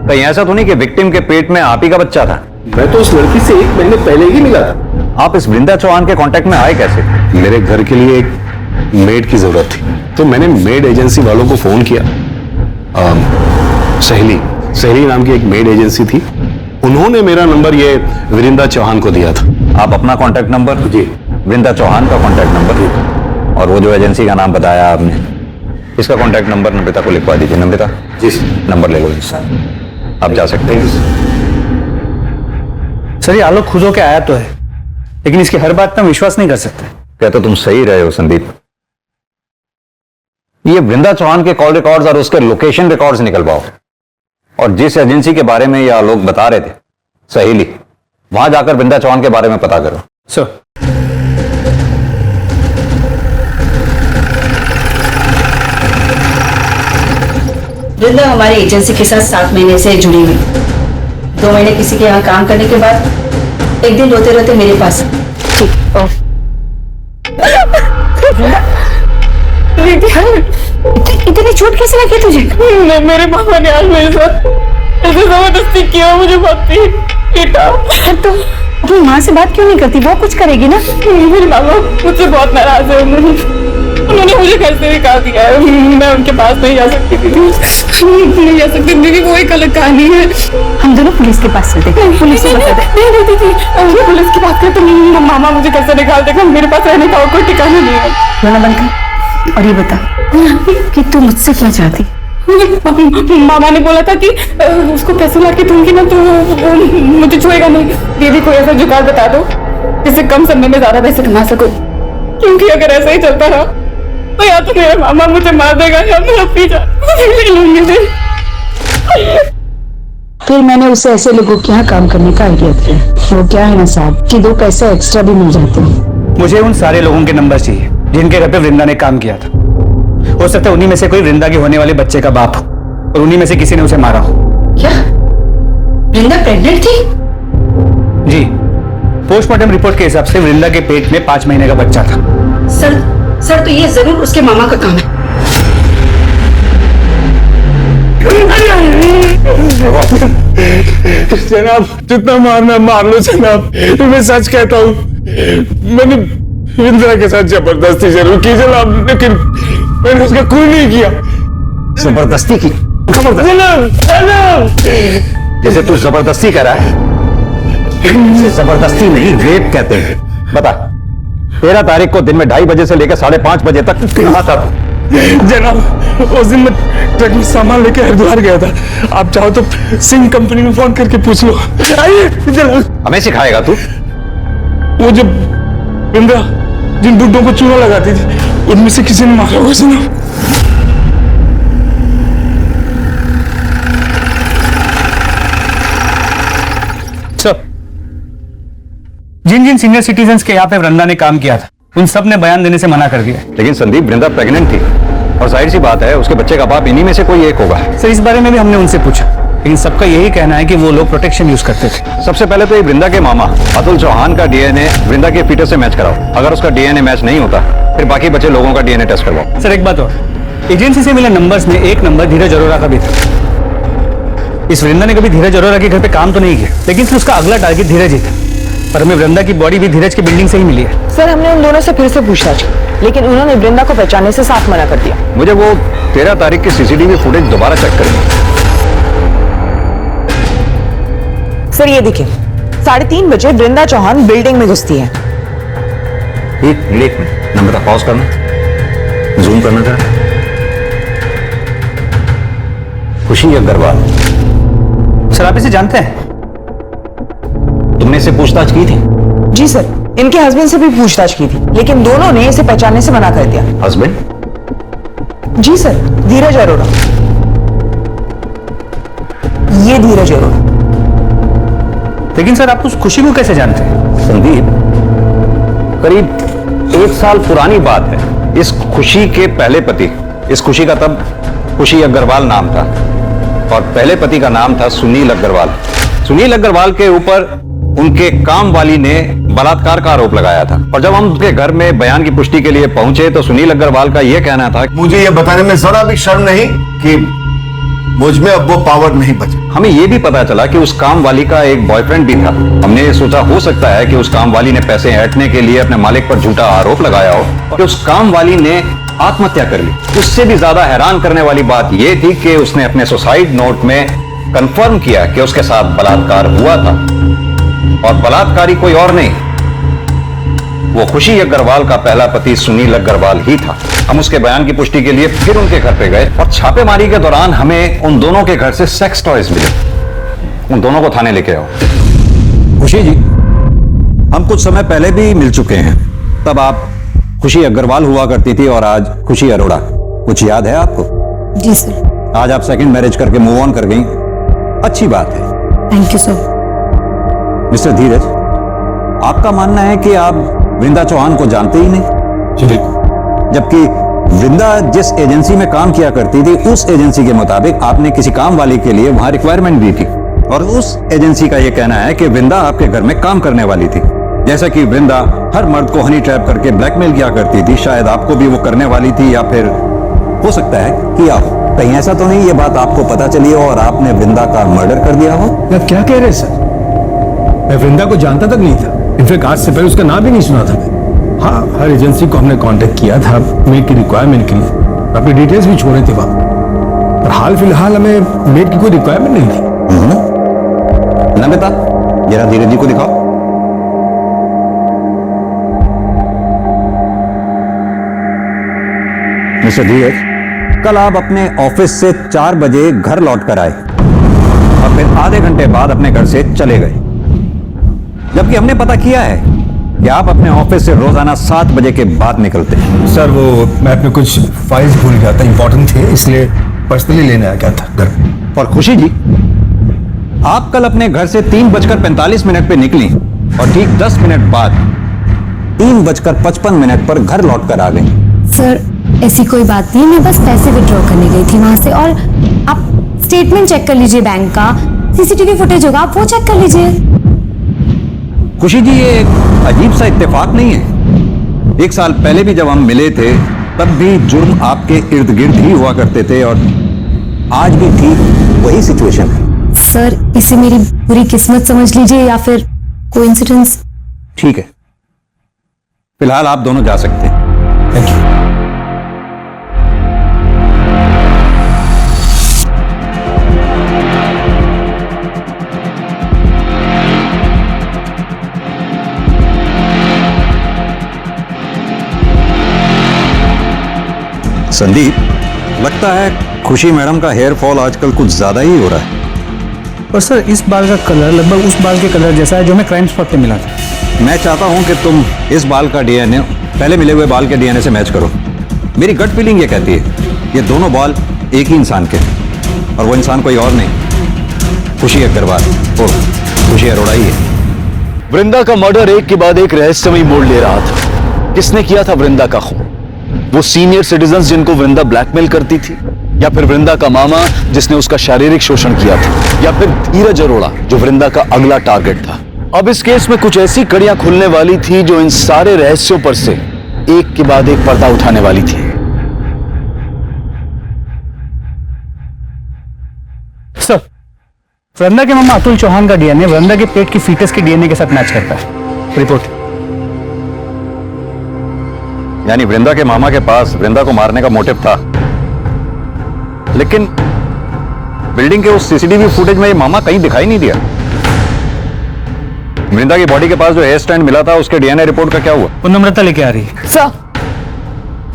कहीं ऐसा तो नहीं कि विक्टिम के पेट में आप ही का बच्चा था? मैं तो उस लड़की से 1 महीने पहले ही मिला था। आप इस वृंदा चौहान के कांटेक्ट में आए कैसे? मेरे घर के लिए एक मेड की जरूरत थी तो मैंने मेड एजेंसी वालों को फोन किया। सहेली नाम की एक मेड एजेंसी थी, उन्होंने मेरा नंबर ये वीरेंद्र चौहान को दिया था। आप अपना कांटेक्ट नंबर? जी। वृंदा चौहान का कांटेक्ट नंबर और वो जो एजेंसी का नाम बताया आपने, इसका कांटेक्ट नंबर नम्रता को लिखवा दीजिए। नम्रता जी नंबर ले लो इसका, आप जा सकते हैं। सर ये आलोक खुद होके आया तो है लेकिन इसकी हर बात पर हम विश्वास नहीं कर सकते। क्या तो तुम सही रहे हो संदीप। ये वृंदा चौहान के कॉल रिकॉर्ड्स और उसके लोकेशन रिकॉर्ड्स निकलवाओ और जिस एजेंसी के बारे में ये आलोक बता रहे थे सहेली, वहां जाकर वृंदा चौहान के बारे में पता करो। सर वृंदा हमारी एजेंसी के साथ 7 महीने से जुड़ी हुई। 2 महीने किसी के यहाँ काम करने के बाद एक दिन रोते रोते मेरे पास। ठीक इतनी चोट कैसे लगी तुझे? मेरे पापा ने आज मेरे साथ ऐसे जबरदस्ती किया, मुझे माफी बेटा। तो अपनी माँ से बात क्यों नहीं करती? वो कुछ करेगी ना। मेरी मामा मुझसे बहुत नाराज है, उन्होंने मुझे घर से निकाल दिया है। मैं उनके पास नहीं जा सकती दीदी, नहीं जा सकती दीदी, वो एक अलग कहानी है। हम दोनों पुलिस के पास चलते हैं, पुलिस से बता दे। नहीं दीदी, पुलिस की बात करते नहीं, मामा मुझे घर से निकाल देगा, मेरे पास रहने का कोई ठिकाना नहीं है। रोना बंद कर और ये बता कि तू मुझसे क्या चाहती? मामा ने बोला था कि उसको पैसे ला के दूंगी ना तो वो मुझे छुएगा नहीं। दीदी कोई ऐसा जुगाड़ बता दो जिससे कम समय में ज्यादा पैसे कमा सको, क्योंकि अगर ऐसा ही चलता रहा तो या तो मेरा मामा मुझे मार देगा या मैं अपनी जान ले लूंगी। फिर मैंने उसे ऐसे लोगों के यहाँ काम करने का आइडिया दिया। वो क्या है ना साहब कि 2 पैसे एक्स्ट्रा भी मिल जाते हैं। मुझे उन सारे लोगों के नंबर चाहिए जिनके घर पे वृंदा ने काम किया था। हो सकता है उन्हीं में से कोई वृंदा के होने वाले बच्चे का बाप हो और उन्हीं में से किसी ने उसे मारा हो। क्या वृंदा प्रेग्नेंट थी? जी, पोस्टमार्टम रिपोर्ट के हिसाब से वृंदा के पेट में 5 महीने का बच्चा था। सर तो ये जरूर उसके मामा का काम है। जनाब जितना मारना मार लो जनाब, मैं सच कहता हूँ, मैंने इंदिरा के साथ जबरदस्ती जरूर की जनाब, लेकिन मैंने उसका कोई नहीं किया। जबरदस्ती की? जैसे तू जबरदस्ती कर रहा है, जबरदस्ती नहीं रेप कहते हैं। बता, 13 तारीख को दिन में 2:30 बजे से लेकर 5:30 बजे तक कहाँ था तू? जनाब उस दिन मैं ट्रक में सामान लेके हरिद्वार गया था। आप चाहो तो सिंह कंपनी में फोन करके पूछ लो। आइए जनाब। हमें सिखाएगा तू? वो जब इंदिरा जिन बुड्ढों को चूना लगाती थी उनमें से किसी ने मारा होगा जनाब। जिन जिन सीनियर सिटीजन्स के यहाँ पे वृंदा ने काम किया था उन सब ने बयान देने से मना कर दिया। लेकिन संदीप, वृंदा प्रेग्नेंट थी और जाहिर सी बात है उसके बच्चे का बाप इन्हीं में से कोई एक होगा। सर, इस बारे में भी हमने उनसे पूछा, लेकिन सबका यही कहना है कि वो लोग प्रोटेक्शन यूज करते थे। सबसे पहले तो ये वृंदा के मामा अतुल चौहान का डीएनए वृंदा के फीटस से मैच कराओ। अगर उसका डीएनए मैच नहीं होता फिर बाकी बचे लोगों का डीएनए टेस्ट करवाओ। सर, एक बात और, एजेंसी से मिले नंबर्स में एक नंबर धीरज अरोरा का भी था। इस वृंदा ने कभी धीरज अरोरा के घर पे काम तो नहीं किया, लेकिन फिर उसका अगला टारगेट धीरज ही था। पर हमें वृंदा की बॉडी भी धीरज की बिल्डिंग से ही मिली है। सर, हमने उन दोनों से फिर से पूछताछ की, लेकिन उन्होंने वृंदा को पहचानने से साफ मना कर दिया। मुझे वो 13 तारीख की सीसीटीवी फुटेज दोबारा चेक करें। सर ये देखिए, 3:30 बजे वृंदा चौहान बिल्डिंग में घुसती है। एक मिनट, नंबर पॉज करना, जूम करना था। खुशी अग्रवाल। सर, आप इसे जानते हैं? तुमने इसे पूछताछ की थी? जी सर, इनके हस्बैंड से भी पूछताछ की थी, लेकिन दोनों ने इसे पहचानने से मना कर दिया। हस्बैंड? जी सर, धीरज अरोरा। ये धीरज अरोरा। लेकिन सर, आप उस खुशी को कैसे जानते हैं? संदीप, करीब 1 साल पुरानी बात है। इस खुशी के पहले पति, इस खुशी का तब खुशी अग्रवाल नाम था और पहले पति का नाम था सुनील अग्रवाल। सुनील अग्रवाल के ऊपर उनके काम वाली ने बलात्कार का आरोप लगाया था और जब हम उनके घर में बयान की पुष्टि के लिए पहुंचे तो सुनील अग्रवाल का यह कहना था, मुझे यह बताने में जरा भी शर्म नहीं कि मुझ में अब वो पावर नहीं बचा। हमें यह भी पता चला कि उस काम वाली का एक बॉयफ्रेंड भी था। हमने सोचा हो सकता है कि उस काम वाली ने पैसे ऐंठने के लिए अपने मालिक पर झूठा आरोप लगाया हो कि उस काम वाली ने आत्महत्या कर ली। उससे भी ज्यादा हैरान करने वाली बात यह थी कि उसने अपने सुसाइड नोट में कंफर्म किया कि उसके साथ बलात्कार हुआ था और बलात्कारी कोई और नहीं, वो खुशी अग्रवाल का पहला पति सुनील अग्रवाल ही था। हम उसके बयान की पुष्टि के लिए फिर उनके घर पे गए और छापेमारी के दौरान हमें उन दोनों के घर से सेक्स टॉयज मिले। उन दोनों को थाने लेके आओ। खुशी जी, हम कुछ समय पहले भी मिल चुके हैं। तब आप खुशी अग्रवाल हुआ करती थी और आज खुशी अरोड़ा। कुछ याद है आपको? जी सर। आज आप सेकंड मैरिज करके मूव ऑन कर गई, अच्छी बात है। Thank you sir. मिस्टर धीरज, आपका मानना है कि आप वृंदा चौहान को जानते ही नहीं, जबकि वृंदा जिस एजेंसी में काम किया करती थी उस एजेंसी के मुताबिक आपने किसी काम वाली के लिए वहां रिक्वायरमेंट दी थी और उस एजेंसी का यह कहना है कि वृंदा आपके घर में काम करने वाली थी। जैसा कि वृंदा हर मर्द को हनी ट्रैप करके ब्लैकमेल किया करती थी, शायद आपको भी वो करने वाली थी या फिर हो सकता है किया हो। कहीं ऐसा तो नहीं ये बात आपको पता चली हो और आपने वृंदा का मर्डर कर दिया हो? आप क्या कह रहे हैं सर? मैं वृंदा को जानता तक नहीं था। इनफैक्ट आज से पहले उसका नाम भी नहीं सुना था। हाँ, हर एजेंसी को हमने कांटेक्ट किया था मेड की रिक्वायरमेंट के लिए, अपनी डिटेल्स भी छोड़े थे वहाँ, पर हाल फिलहाल हमें मेड की कोई रिक्वायरमेंट नहीं थी। नमिता, जरा धीरज जी को दिखाओ। मिस्टर धीरज, कल आप अपने ऑफिस से 4 बजे घर लौट कर आए और फिर आधे घंटे बाद अपने घर से चले गए, जबकि हमने पता किया है कि आप अपने ऑफिस से रोजाना 7 बजे के बाद निकलते हैं। सर वो मैं अपने कुछ फाइल्स भूल गया था, इंपॉर्टेंट थे, इसलिए पर्सनली लेने आ गया था घर। और खुशी जी, आप कल अपने घर से 3:45 पे निकली और ठीक 10 मिनट बाद 3:55 पर घर लौट कर आ गई। सर ऐसी कोई बात नहीं, मैं बस पैसे विड्रॉ करने गई थी वहां से। और आप स्टेटमेंट चेक कर लीजिए बैंक का, सीसीटीवी फुटेज होगा, आप वो चेक कर लीजिए। खुशी जी, ये एक अजीब सा इत्तेफाक नहीं है? 1 साल पहले भी जब हम मिले थे तब भी जुर्म आपके इर्द गिर्द ही हुआ करते थे और आज भी ठीक वही सिचुएशन है। सर इसे मेरी बुरी किस्मत समझ लीजिए या फिर कोइंसिडेंस। ठीक है, फिलहाल आप दोनों जा सकते हैं। Thank you. संदीप, लगता है खुशी मैडम का हेयर फॉल आजकल कुछ ज्यादा ही हो रहा है। और सर इस बाल का कलर लगभग उस बाल के कलर जैसा है जो हमें क्राइम स्पॉट पे मिला था। मैं चाहता हूं कि तुम इस बाल का डीएनए पहले मिले हुए बाल के डीएनए से मैच करो। मेरी गट फीलिंग ये कहती है ये दोनों बाल एक ही इंसान के हैं और वो इंसान कोई और नहीं, खुशी अग्रवाल और खुशी अरोड़ा ही है। वृंदा का मर्डर एक के बाद एक रहस्यमयी मोड़ ले रहा था। किसने किया था वृंदा का खून? वो सीनियर सिटीजन्स जिनको वृंदा ब्लैकमेल करती थी, या फिर वृंदा का मामा जिसने उसका शारीरिक शोषण किया था, या फिर धीरज अरोड़ा जो वृंदा का अगला टारगेट था। अब इस केस में कुछ ऐसी कड़ियां खुलने वाली थी जो इन सारे रहस्यों पर से एक के बाद एक पर्दा उठाने वाली थी। सर वृंदा के मामा अतुल चौहान का डीएनए वृंदा के पेट की फीटस के डीएनए के साथ मैच करता है। रिपोर्ट। यानी वृंदा के मामा के पास वृंदा को मारने का मोटिव था, लेकिन बिल्डिंग के उस सीसीटीवी फुटेज में ये मामा कहीं दिखाई नहीं दिया। वृंदा की बॉडी के पास जो हेयर स्टैंड मिला था उसके डीएनए रिपोर्ट का क्या हुआ? वो नम्रता लेके आ रही है। सर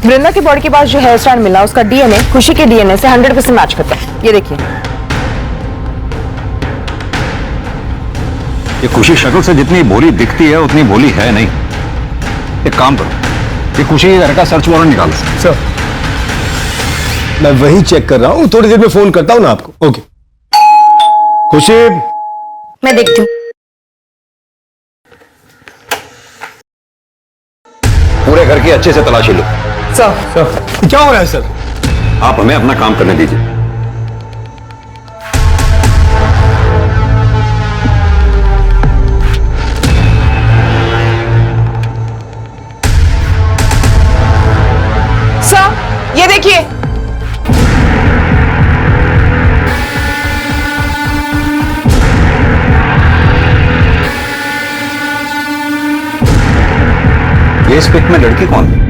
वृंदा की बॉडी के पास जो हेयर स्टैंड मिला उसका डीएनए खुशी के डीएनए से 100% मैच करता है। ये देखिए। ये खुशी शक्ल से जितनी भोली दिखती है उतनी भोली है नहीं। एक काम करो, ये खुशी के घर का सर्च वारंट निकालो। सर मैं वही चेक कर रहा हूँ, थोड़ी देर में फोन करता हूँ ना आपको। ओके खुशी। मैं देखती हूँ। पूरे घर की अच्छे से तलाशी लो। सर क्या हो रहा है सर? आप हमें अपना काम करने दीजिए। सर ये देखिए। ये इस पिक में लड़की कौन है?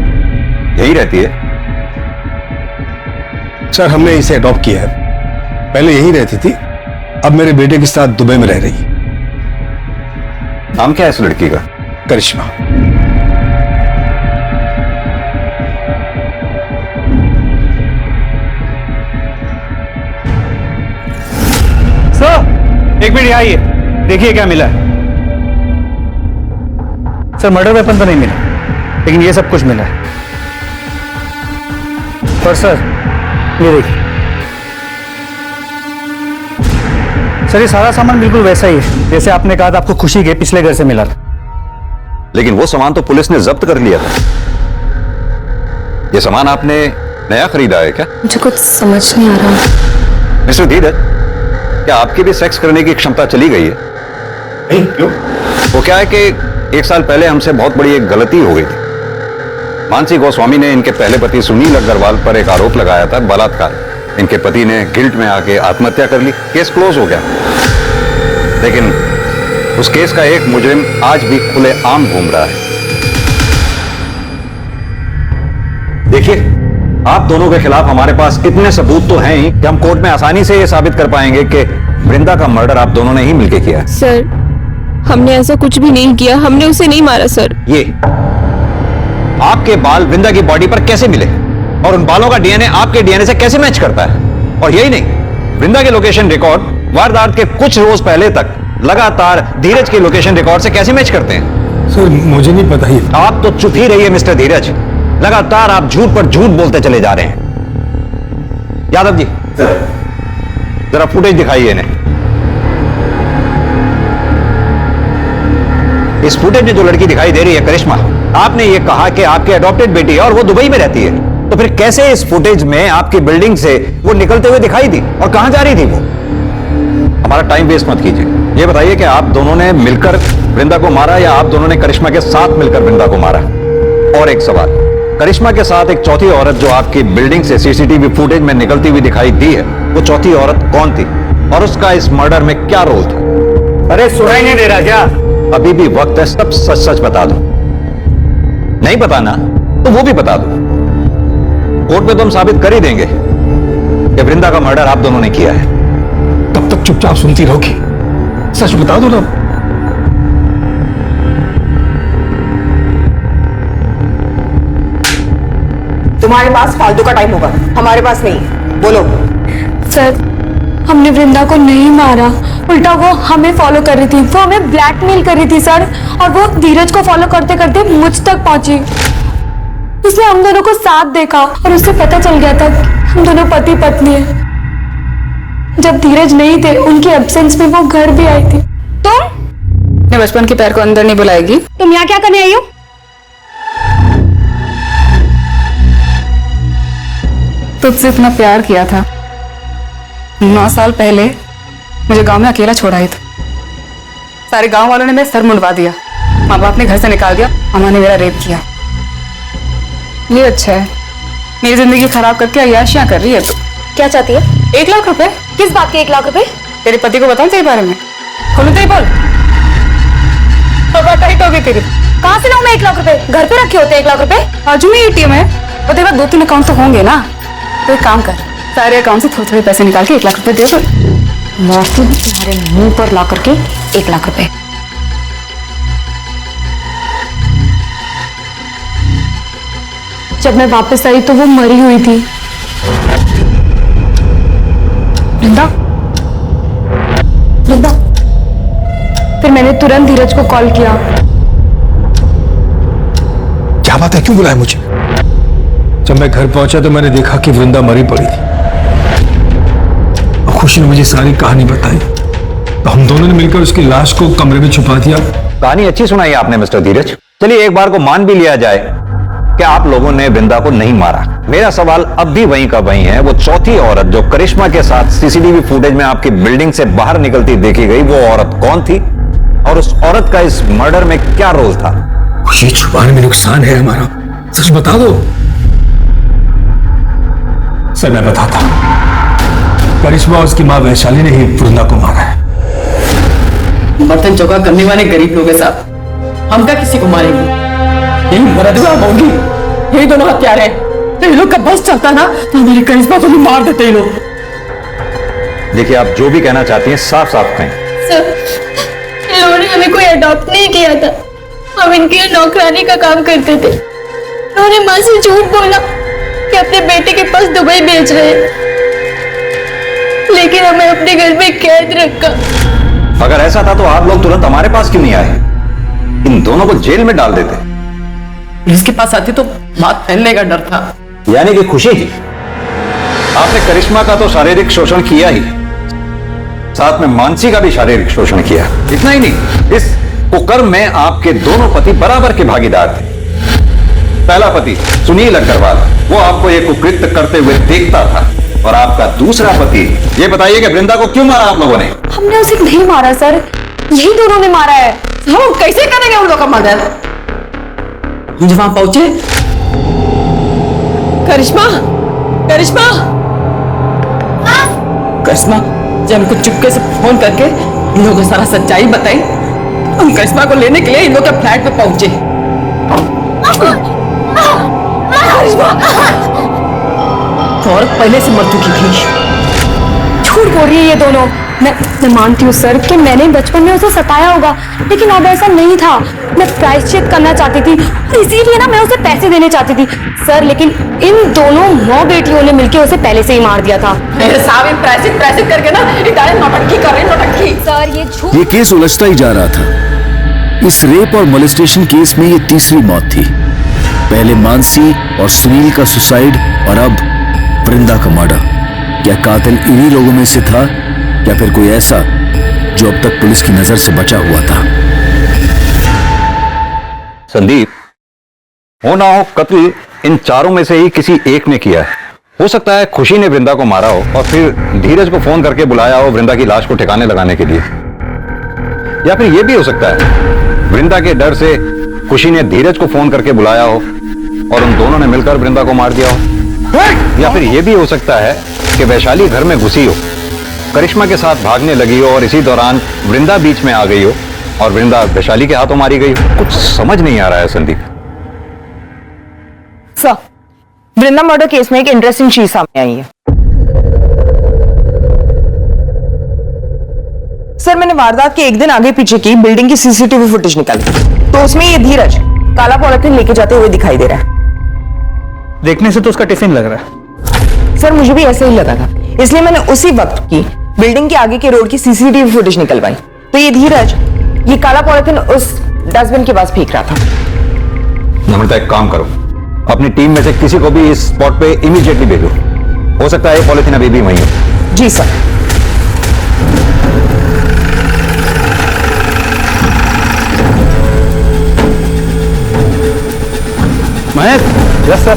यही रहती है? सर हमने इसे अडॉप्ट किया है, पहले यही रहती थी, अब मेरे बेटे के साथ दुबई में रह रही है। नाम क्या है इस लड़की का? करिश्मा। सर एक मिनट आइए, देखिए क्या मिला है। सर मर्डर वेपन तो नहीं मिला, लेकिन ये सब कुछ मिला है। पर सर ये देखिए, सर ये सारा सामान बिल्कुल वैसा ही है जैसे आपने कहा था आपको खुशी के पिछले घर से मिला था। लेकिन वो सामान तो पुलिस ने जब्त कर लिया था। ये सामान आपने नया खरीदा है क्या? मुझे कुछ समझ नहीं आ रहा। मिस्टर धीरज, क्या आपकी भी सेक्स करने की क्षमता चली गई है? नहीं, क्यों? वो क्या है कि 1 साल पहले हमसे बहुत बड़ी एक गलती हो गई थी। मानसी गोस्वामी ने इनके पहले पति सुनील अग्रवाल पर एक आरोप लगाया था, बलात्कार। इनके पति ने गिल्ट में आके आत्महत्या कर ली, केस क्लोज हो गया। लेकिन उस केस का एक मुजरिम आज भी खुले आम घूम रहा है। देखिए, आप दोनों के खिलाफ हमारे पास इतने सबूत तो हैं ही कि हम कोर्ट में आसानी से ये साबित कर पाएंगे कि वृंदा का मर्डर आप दोनों ने ही मिलकर किया है। सर, हमने ऐसा कुछ भी नहीं किया, हमने उसे नहीं मारा सर। ये आपके बाल वृंदा की बॉडी पर कैसे मिले और उन बालों का डीएनए आपके डीएनए से कैसे मैच करता है? और यही नहीं, वृंदा के लोकेशन रिकॉर्ड वारदात के कुछ रोज पहले तक लगातार धीरज के लोकेशन रिकॉर्ड से कैसे मैच करते हैं? सर, मुझे नहीं पता ही। आप तो चुप ही रहिए मिस्टर धीरज, लगातार आप झूठ पर झूठ बोलते चले जा रहे हैं। यादव जी, जरा फुटेज दिखाइए इन्हें। इस फुटेज में जो लड़की दिखाई दे रही है करिश्मा, आपने ये कहा कि आपकी अडॉप्टेड बेटी है और वो दुबई में रहती है, तो फिर कैसे इस फुटेज में आपकी बिल्डिंग से वो निकलते हुए दिखाई दी और कहां जा रही थी वो? हमारा टाइम वेस्ट मत कीजिए, ये बताइए कि आप दोनों ने मिलकर वृंदा को मारा या आप दोनों ने करिश्मा के साथ मिलकर वृंदा को मारा? और एक सवाल, करिश्मा के साथ एक चौथी औरत जो आपकी बिल्डिंग से सीसीटीवी फुटेज में निकलती हुई दिखाई दी है, वो चौथी औरत कौन थी और उसका इस मर्डर में क्या रोल था? अरे सुनाई नहीं दे रहा क्या? अभी भी वक्त है, सब सच सच बता दो। नहीं बताना तो वो भी बता दो। कोर्ट में तो हम साबित कर ही देंगे कि वृंदा का मर्डर आप दोनों ने किया है। तब तक चुपचाप सुनती रहोगी, सच बता दो ना। तुम्हारे पास फालतू का टाइम होगा, हमारे पास नहीं। बोलो। सर, हमने वृंदा को नहीं मारा, उल्टा वो हमें फॉलो कर रही थी, वो हमें ब्लैकमेल कर रही थी सर, और वो धीरज को फॉलो करते करते मुझ तक पहुंची। उसने हम दोनों को साथ देखा और उससे पता चल गया था कि हम दोनों पति पत्नी हैं। जब धीरज नहीं थे, उनके एब्सेंस में वो घर भी आई थी। तुम मैं बचपन के प्यार को अंदर नहीं बुलाएगी। तुम यहाँ क्या करने आई हो? तुझसे इतना प्यार किया था, 9 साल पहले मुझे गांव में अकेला छोड़ा ही था। सारे गांव वालों ने मेरा सर मुंडवा दिया, माँ बाप ने घर से निकाल दिया, अम्मा ने मेरा रेप किया। ये अच्छा है, मेरी जिंदगी खराब करके अय्याशियां कर रही है। तो क्या चाहती है? 1 लाख रुपए। किस बात के 1 लाख रुपए? तेरे पति को बताऊं तेरे बारे में? खोलू तो ही बोल, टाइट हो गई तेरी। कहाँ से लाऊं मैं 1 लाख रुपए? घर पे रखे होते 1 लाख रुपए? बाजू में एटीएम है और तेरे पास 2-3 अकाउंट तो होंगे ना। तो एक काम कर, सारे अकाउंट से थोड़े थोड़े पैसे निकाल के 1 लाख रुपए दे दो। मारती हूँ तुम्हारे मुंह पर ला करके 1 लाख रुपए। जब मैं वापस आई तो वो मरी हुई थी। वृंदा, वृंदा। फिर मैंने तुरंत धीरज को कॉल किया। क्या बात है, क्यों बुलाया मुझे? जब मैं घर पहुंचा तो मैंने देखा कि वृंदा मरी पड़ी थी। और खुशी ने मुझे सारी कहानी बताई, तो हम दोनों ने मिलकर उसकी लाश को कमरे में छुपा दिया। कहानी अच्छी सुनाई आपने मिस्टर धीरज। चलिए एक बार को मान भी लिया जाए कि आप लोगों ने वृंदा को नहीं मारा। मेरा सवाल अब भी वहीं का वहीं है, वो चौथी औरत जो करिश्मा के साथ सीसीटीवी फुटेज में आपकी बिल्डिंग से बाहर निकलती देखी गई, वो औरत कौन थी और उस औरत का इस मर्डर में क्या रोल था? खुशी छुपाने में नुकसान है हमारा, सच बता दो। सर, मैं बताता हूं, करिश्मा और उसकी मां वैशाली ने ही वृंदा को मारा है। बर्तन चौका करने वाले गरीब लोग हैं साहब, हम क्या किसी को मारेंगे? यही मरदवा होगी, यही दोनों हत्यारे हैं। तो ये लोग का बस चलता ना तो हमारी करिश्मा को भी मार देते ये लोग। देखिए, आप जो भी कहना चाहती हैं साफ साफ कहें। सर, इन्होंने हमें कोई अडॉप्ट नहीं किया था, हम इनकी नौकरानी का काम करते थे। उन्होंने माँ से झूठ बोला कि अपने बेटे के पास दुबई भेज रहे हैं, लेकिन हमें अपने घर में कैद रखा। अगर ऐसा था तो आप लोग तुरंत हमारे पास क्यों नहीं आए? इन दोनों को जेल में डाल देते। इसके पास आती तो बात फैलने का डर था। यानी कि खुशी जी, आपने करिश्मा का तो शारीरिक शोषण किया ही, साथ में मानसी का भी शारीरिक शोषण किया। इतना ही नहीं, इस कुकर्म में आपके दोनों पति बराबर के भागीदार थे। पहला पति सुनील अग्रवाल, वो आपको ये कुकृत्य करते हुए देखता था, और आपका दूसरा पति, ये बताइए कि वृंदा को क्यों मारा आप लोगों ने? हमने उसे नहीं मारा सर, यही दोनों ने मारा है। हम कैसे करेंगे उन लोग का मर्डर? हम जब वहां पहुंचे, करिश्मा, करिश्मा, करिश्मा, जब हमको चुपके से फोन करके इन लोगों को सारा सच्चाई बताई, हम करिश्मा को लेने के लिए इन लोग के फ्लैट पे पहुंचे। करिश्मा और पहले से मर चुकी थी। झूठ बोल रही है ये दोनों। मैं मानती हूँ सर कि मैंने बचपन में उसे सताया होगा, लेकिन अब ऐसा नहीं था। मैं प्रायश्चित करना चाहती थी और इसीलिए ना मैं उसे पैसे देने चाहती थी सर, लेकिन इन दोनों माँ बेटियों ने मिलकर उसे पहले से ही मार दिया था। मेरे साहब प्रायश्चित करके ना इटालियन नौटंकी कर रहे, नौटंकी। सर ये झूठ। ये केस उलझता ही जा रहा था। इस रेप और मोलेस्टेशन केस में ये तीसरी मौत थी। पहले मानसी और सुनील का सुसाइड और अब वृंदा का मर्डर। क्या कातिल इन्हीं लोगों में से था या फिर कोई ऐसा जो अब तक पुलिस की नजर से बचा हुआ था? संदीप, हो ना हो कत्ल इन चारों में से ही किसी एक ने किया है। हो सकता है खुशी ने वृंदा को मारा हो और फिर धीरज को फोन करके बुलाया हो वृंदा की लाश को ठिकाने लगाने के लिए। या फिर यह भी हो सकता है वृंदा के डर से खुशी ने धीरज को फोन करके बुलाया हो और उन दोनों ने मिलकर वृंदा को मार दिया हो। या फिर यह भी हो सकता है कि वैशाली घर में घुसी हो, करिश्मा के साथ भागने लगी हो और इसी दौरान वृंदा बीच में आ गई हो और वृंदा वैशाली के हाथों मारी गई हो। कुछ समझ नहीं आ रहा है संदीप। सर, वृंदा मर्डर केस में एक इंटरेस्टिंग चीज सामने आई है। सर, मैंने वारदात के एक दिन आगे पीछे की बिल्डिंग की सीसीटीवी फुटेज निकाली तो उसमें ये धीरज काला पॉलिथीन लेके जाते हुए दिखाई दे रहा है। देखने से तो उसका टिफिन लग रहा है। सर, मुझे भी ऐसे ही लगा था, इसलिए मैंने उसी वक्त की बिल्डिंग के आगे के रोड की सीसीटीवी फुटेज निकलवाई तो ये धीरज ये काला पॉलिथीन उस डस्टबिन के पास फेंक रहा था। नम्रता, एक काम करो, अपनी टीम में से किसी को भी इस स्पॉट पे इमीडिएटली भेजो। हो सकता है पॉलिथीन अभी भी वहीं हो। जी sir. Mahesh, yes sir.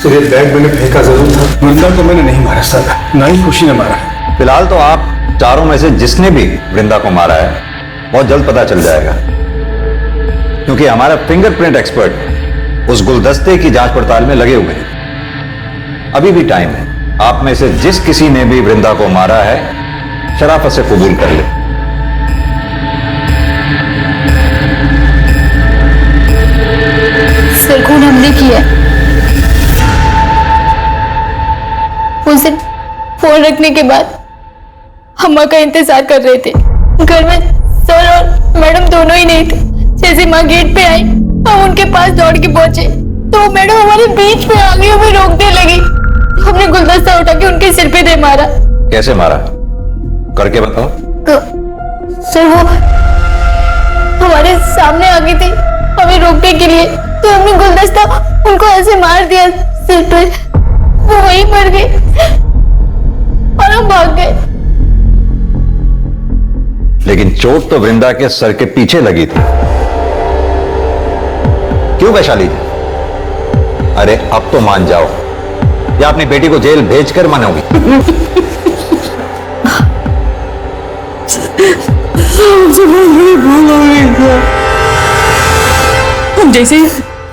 Sir, ये बैग मैंने फेंका जरूर था। वृंदा को मैंने नहीं मारा सर, ना ही खुशी ने मारा। फिलहाल तो आप चारों में से जिसने भी वृंदा को मारा है बहुत जल्द पता चल जाएगा, क्योंकि हमारा फिंगरप्रिंट एक्सपर्ट उस गुलदस्ते की जांच पड़ताल में लगे हुए हैं। अभी भी टाइम है, आप में से जिस किसी ने भी वृंदा को मारा है शराफत से कबूल कर ले। सर, खून हमने किया। उस दिन फोन रखने के बाद अम्मा का इंतजार कर रहे थे। घर में सर और मैडम दोनों ही नहीं थे। जैसे माँ गेट पे आई हम उनके पास दौड़ के पहुंचे तो मैडम हमारे बीच में आ गई, हमें रोकने लगी। हमने गुलदस्ता उठा के उनके सिर पे दे मारा। कैसे मारा, करके बताओ। सर, वो हमारे सामने आ गई थी हमें रोकने के लिए, तो हमने गुलदस्ता उनको ऐसे मार दिया सिर पे, वो वहीं मर गए और हम भाग गए। लेकिन चोट तो वृंदा के सर के पीछे लगी थी। क्यों वैशाली जी? अरे अब तो मान जाओ, या अपनी बेटी को जेल भेजकर मानोगी? हम जैसे ही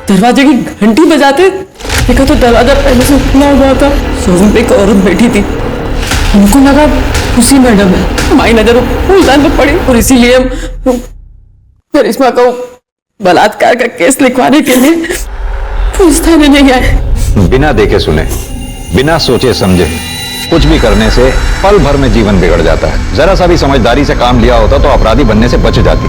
दरवाजे की घंटी बजाते देखा तो दरवाजा पहले से खुला हुआ था। शोरूम पे एक औरत बैठी थी, हमको लगा खुशी मैडम है। हमारी नजर फूलदान पे पड़ी और इसीलिए हम करिश्मा को बलात्कार का केस लिखवाने के लिए पुलिस थाने नहीं आए। बिना देखे सुने, बिना सोचे समझे कुछ भी करने से पल भर में जीवन बिगड़ जाता है। जरा सा भी समझदारी से काम लिया होता तो अपराधी बनने से बच जाती।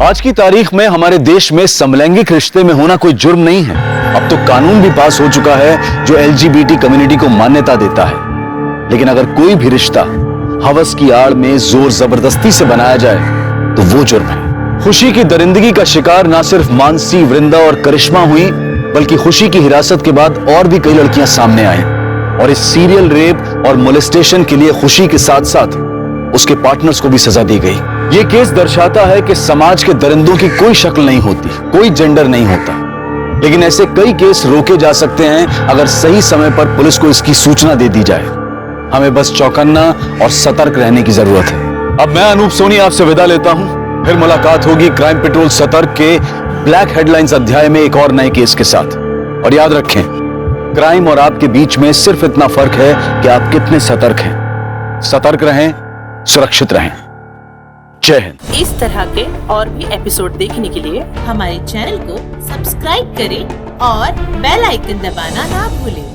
आज की तारीख में हमारे देश में समलैंगिक रिश्ते में होना कोई जुर्म नहीं है। अब तो कानून भी पास हो चुका है जो LGBT कम्युनिटी को मान्यता देता है। लेकिन अगर कोई भी रिश्ता हवस की आड़ में जोर जबरदस्ती से बनाया जाए तो वो जुर्म है। खुशी की दरिंदगी का शिकार ना सिर्फ मानसी, वृंदा और करिश्मा हुई, बल्कि खुशी की हिरासत के बाद और भी कई लड़कियां सामने आई। और इस सीरियल रेप और मोलेस्टेशन के लिए खुशी के साथ साथ उसके पार्टनर्स को भी सजा दी गई। ये केस दर्शाता है कि समाज के दरिंदों की कोई शक्ल नहीं होती, कोई जेंडर नहीं होता। लेकिन ऐसे कई केस रोके जा सकते हैं अगर सही समय पर पुलिस को इसकी सूचना दे दी जाए। हमें बस चौकन्ना और सतर्क रहने की जरूरत है। अब मैं अनूप सोनी आपसे विदा लेता हूं। फिर मुलाकात होगी क्राइम पेट्रोल सतर्क के ब्लैक हेडलाइंस अध्याय में एक और नए केस के साथ। और याद रखें, क्राइम और आपके बीच में सिर्फ इतना फर्क है कि आप कितने सतर्क हैं। सतर्क रहें, सुरक्षित रहें। जय हिंद। इस तरह के और भी एपिसोड देखने के लिए हमारे चैनल को सब्सक्राइब करें और बेल आइकन दबाना ना भूलें।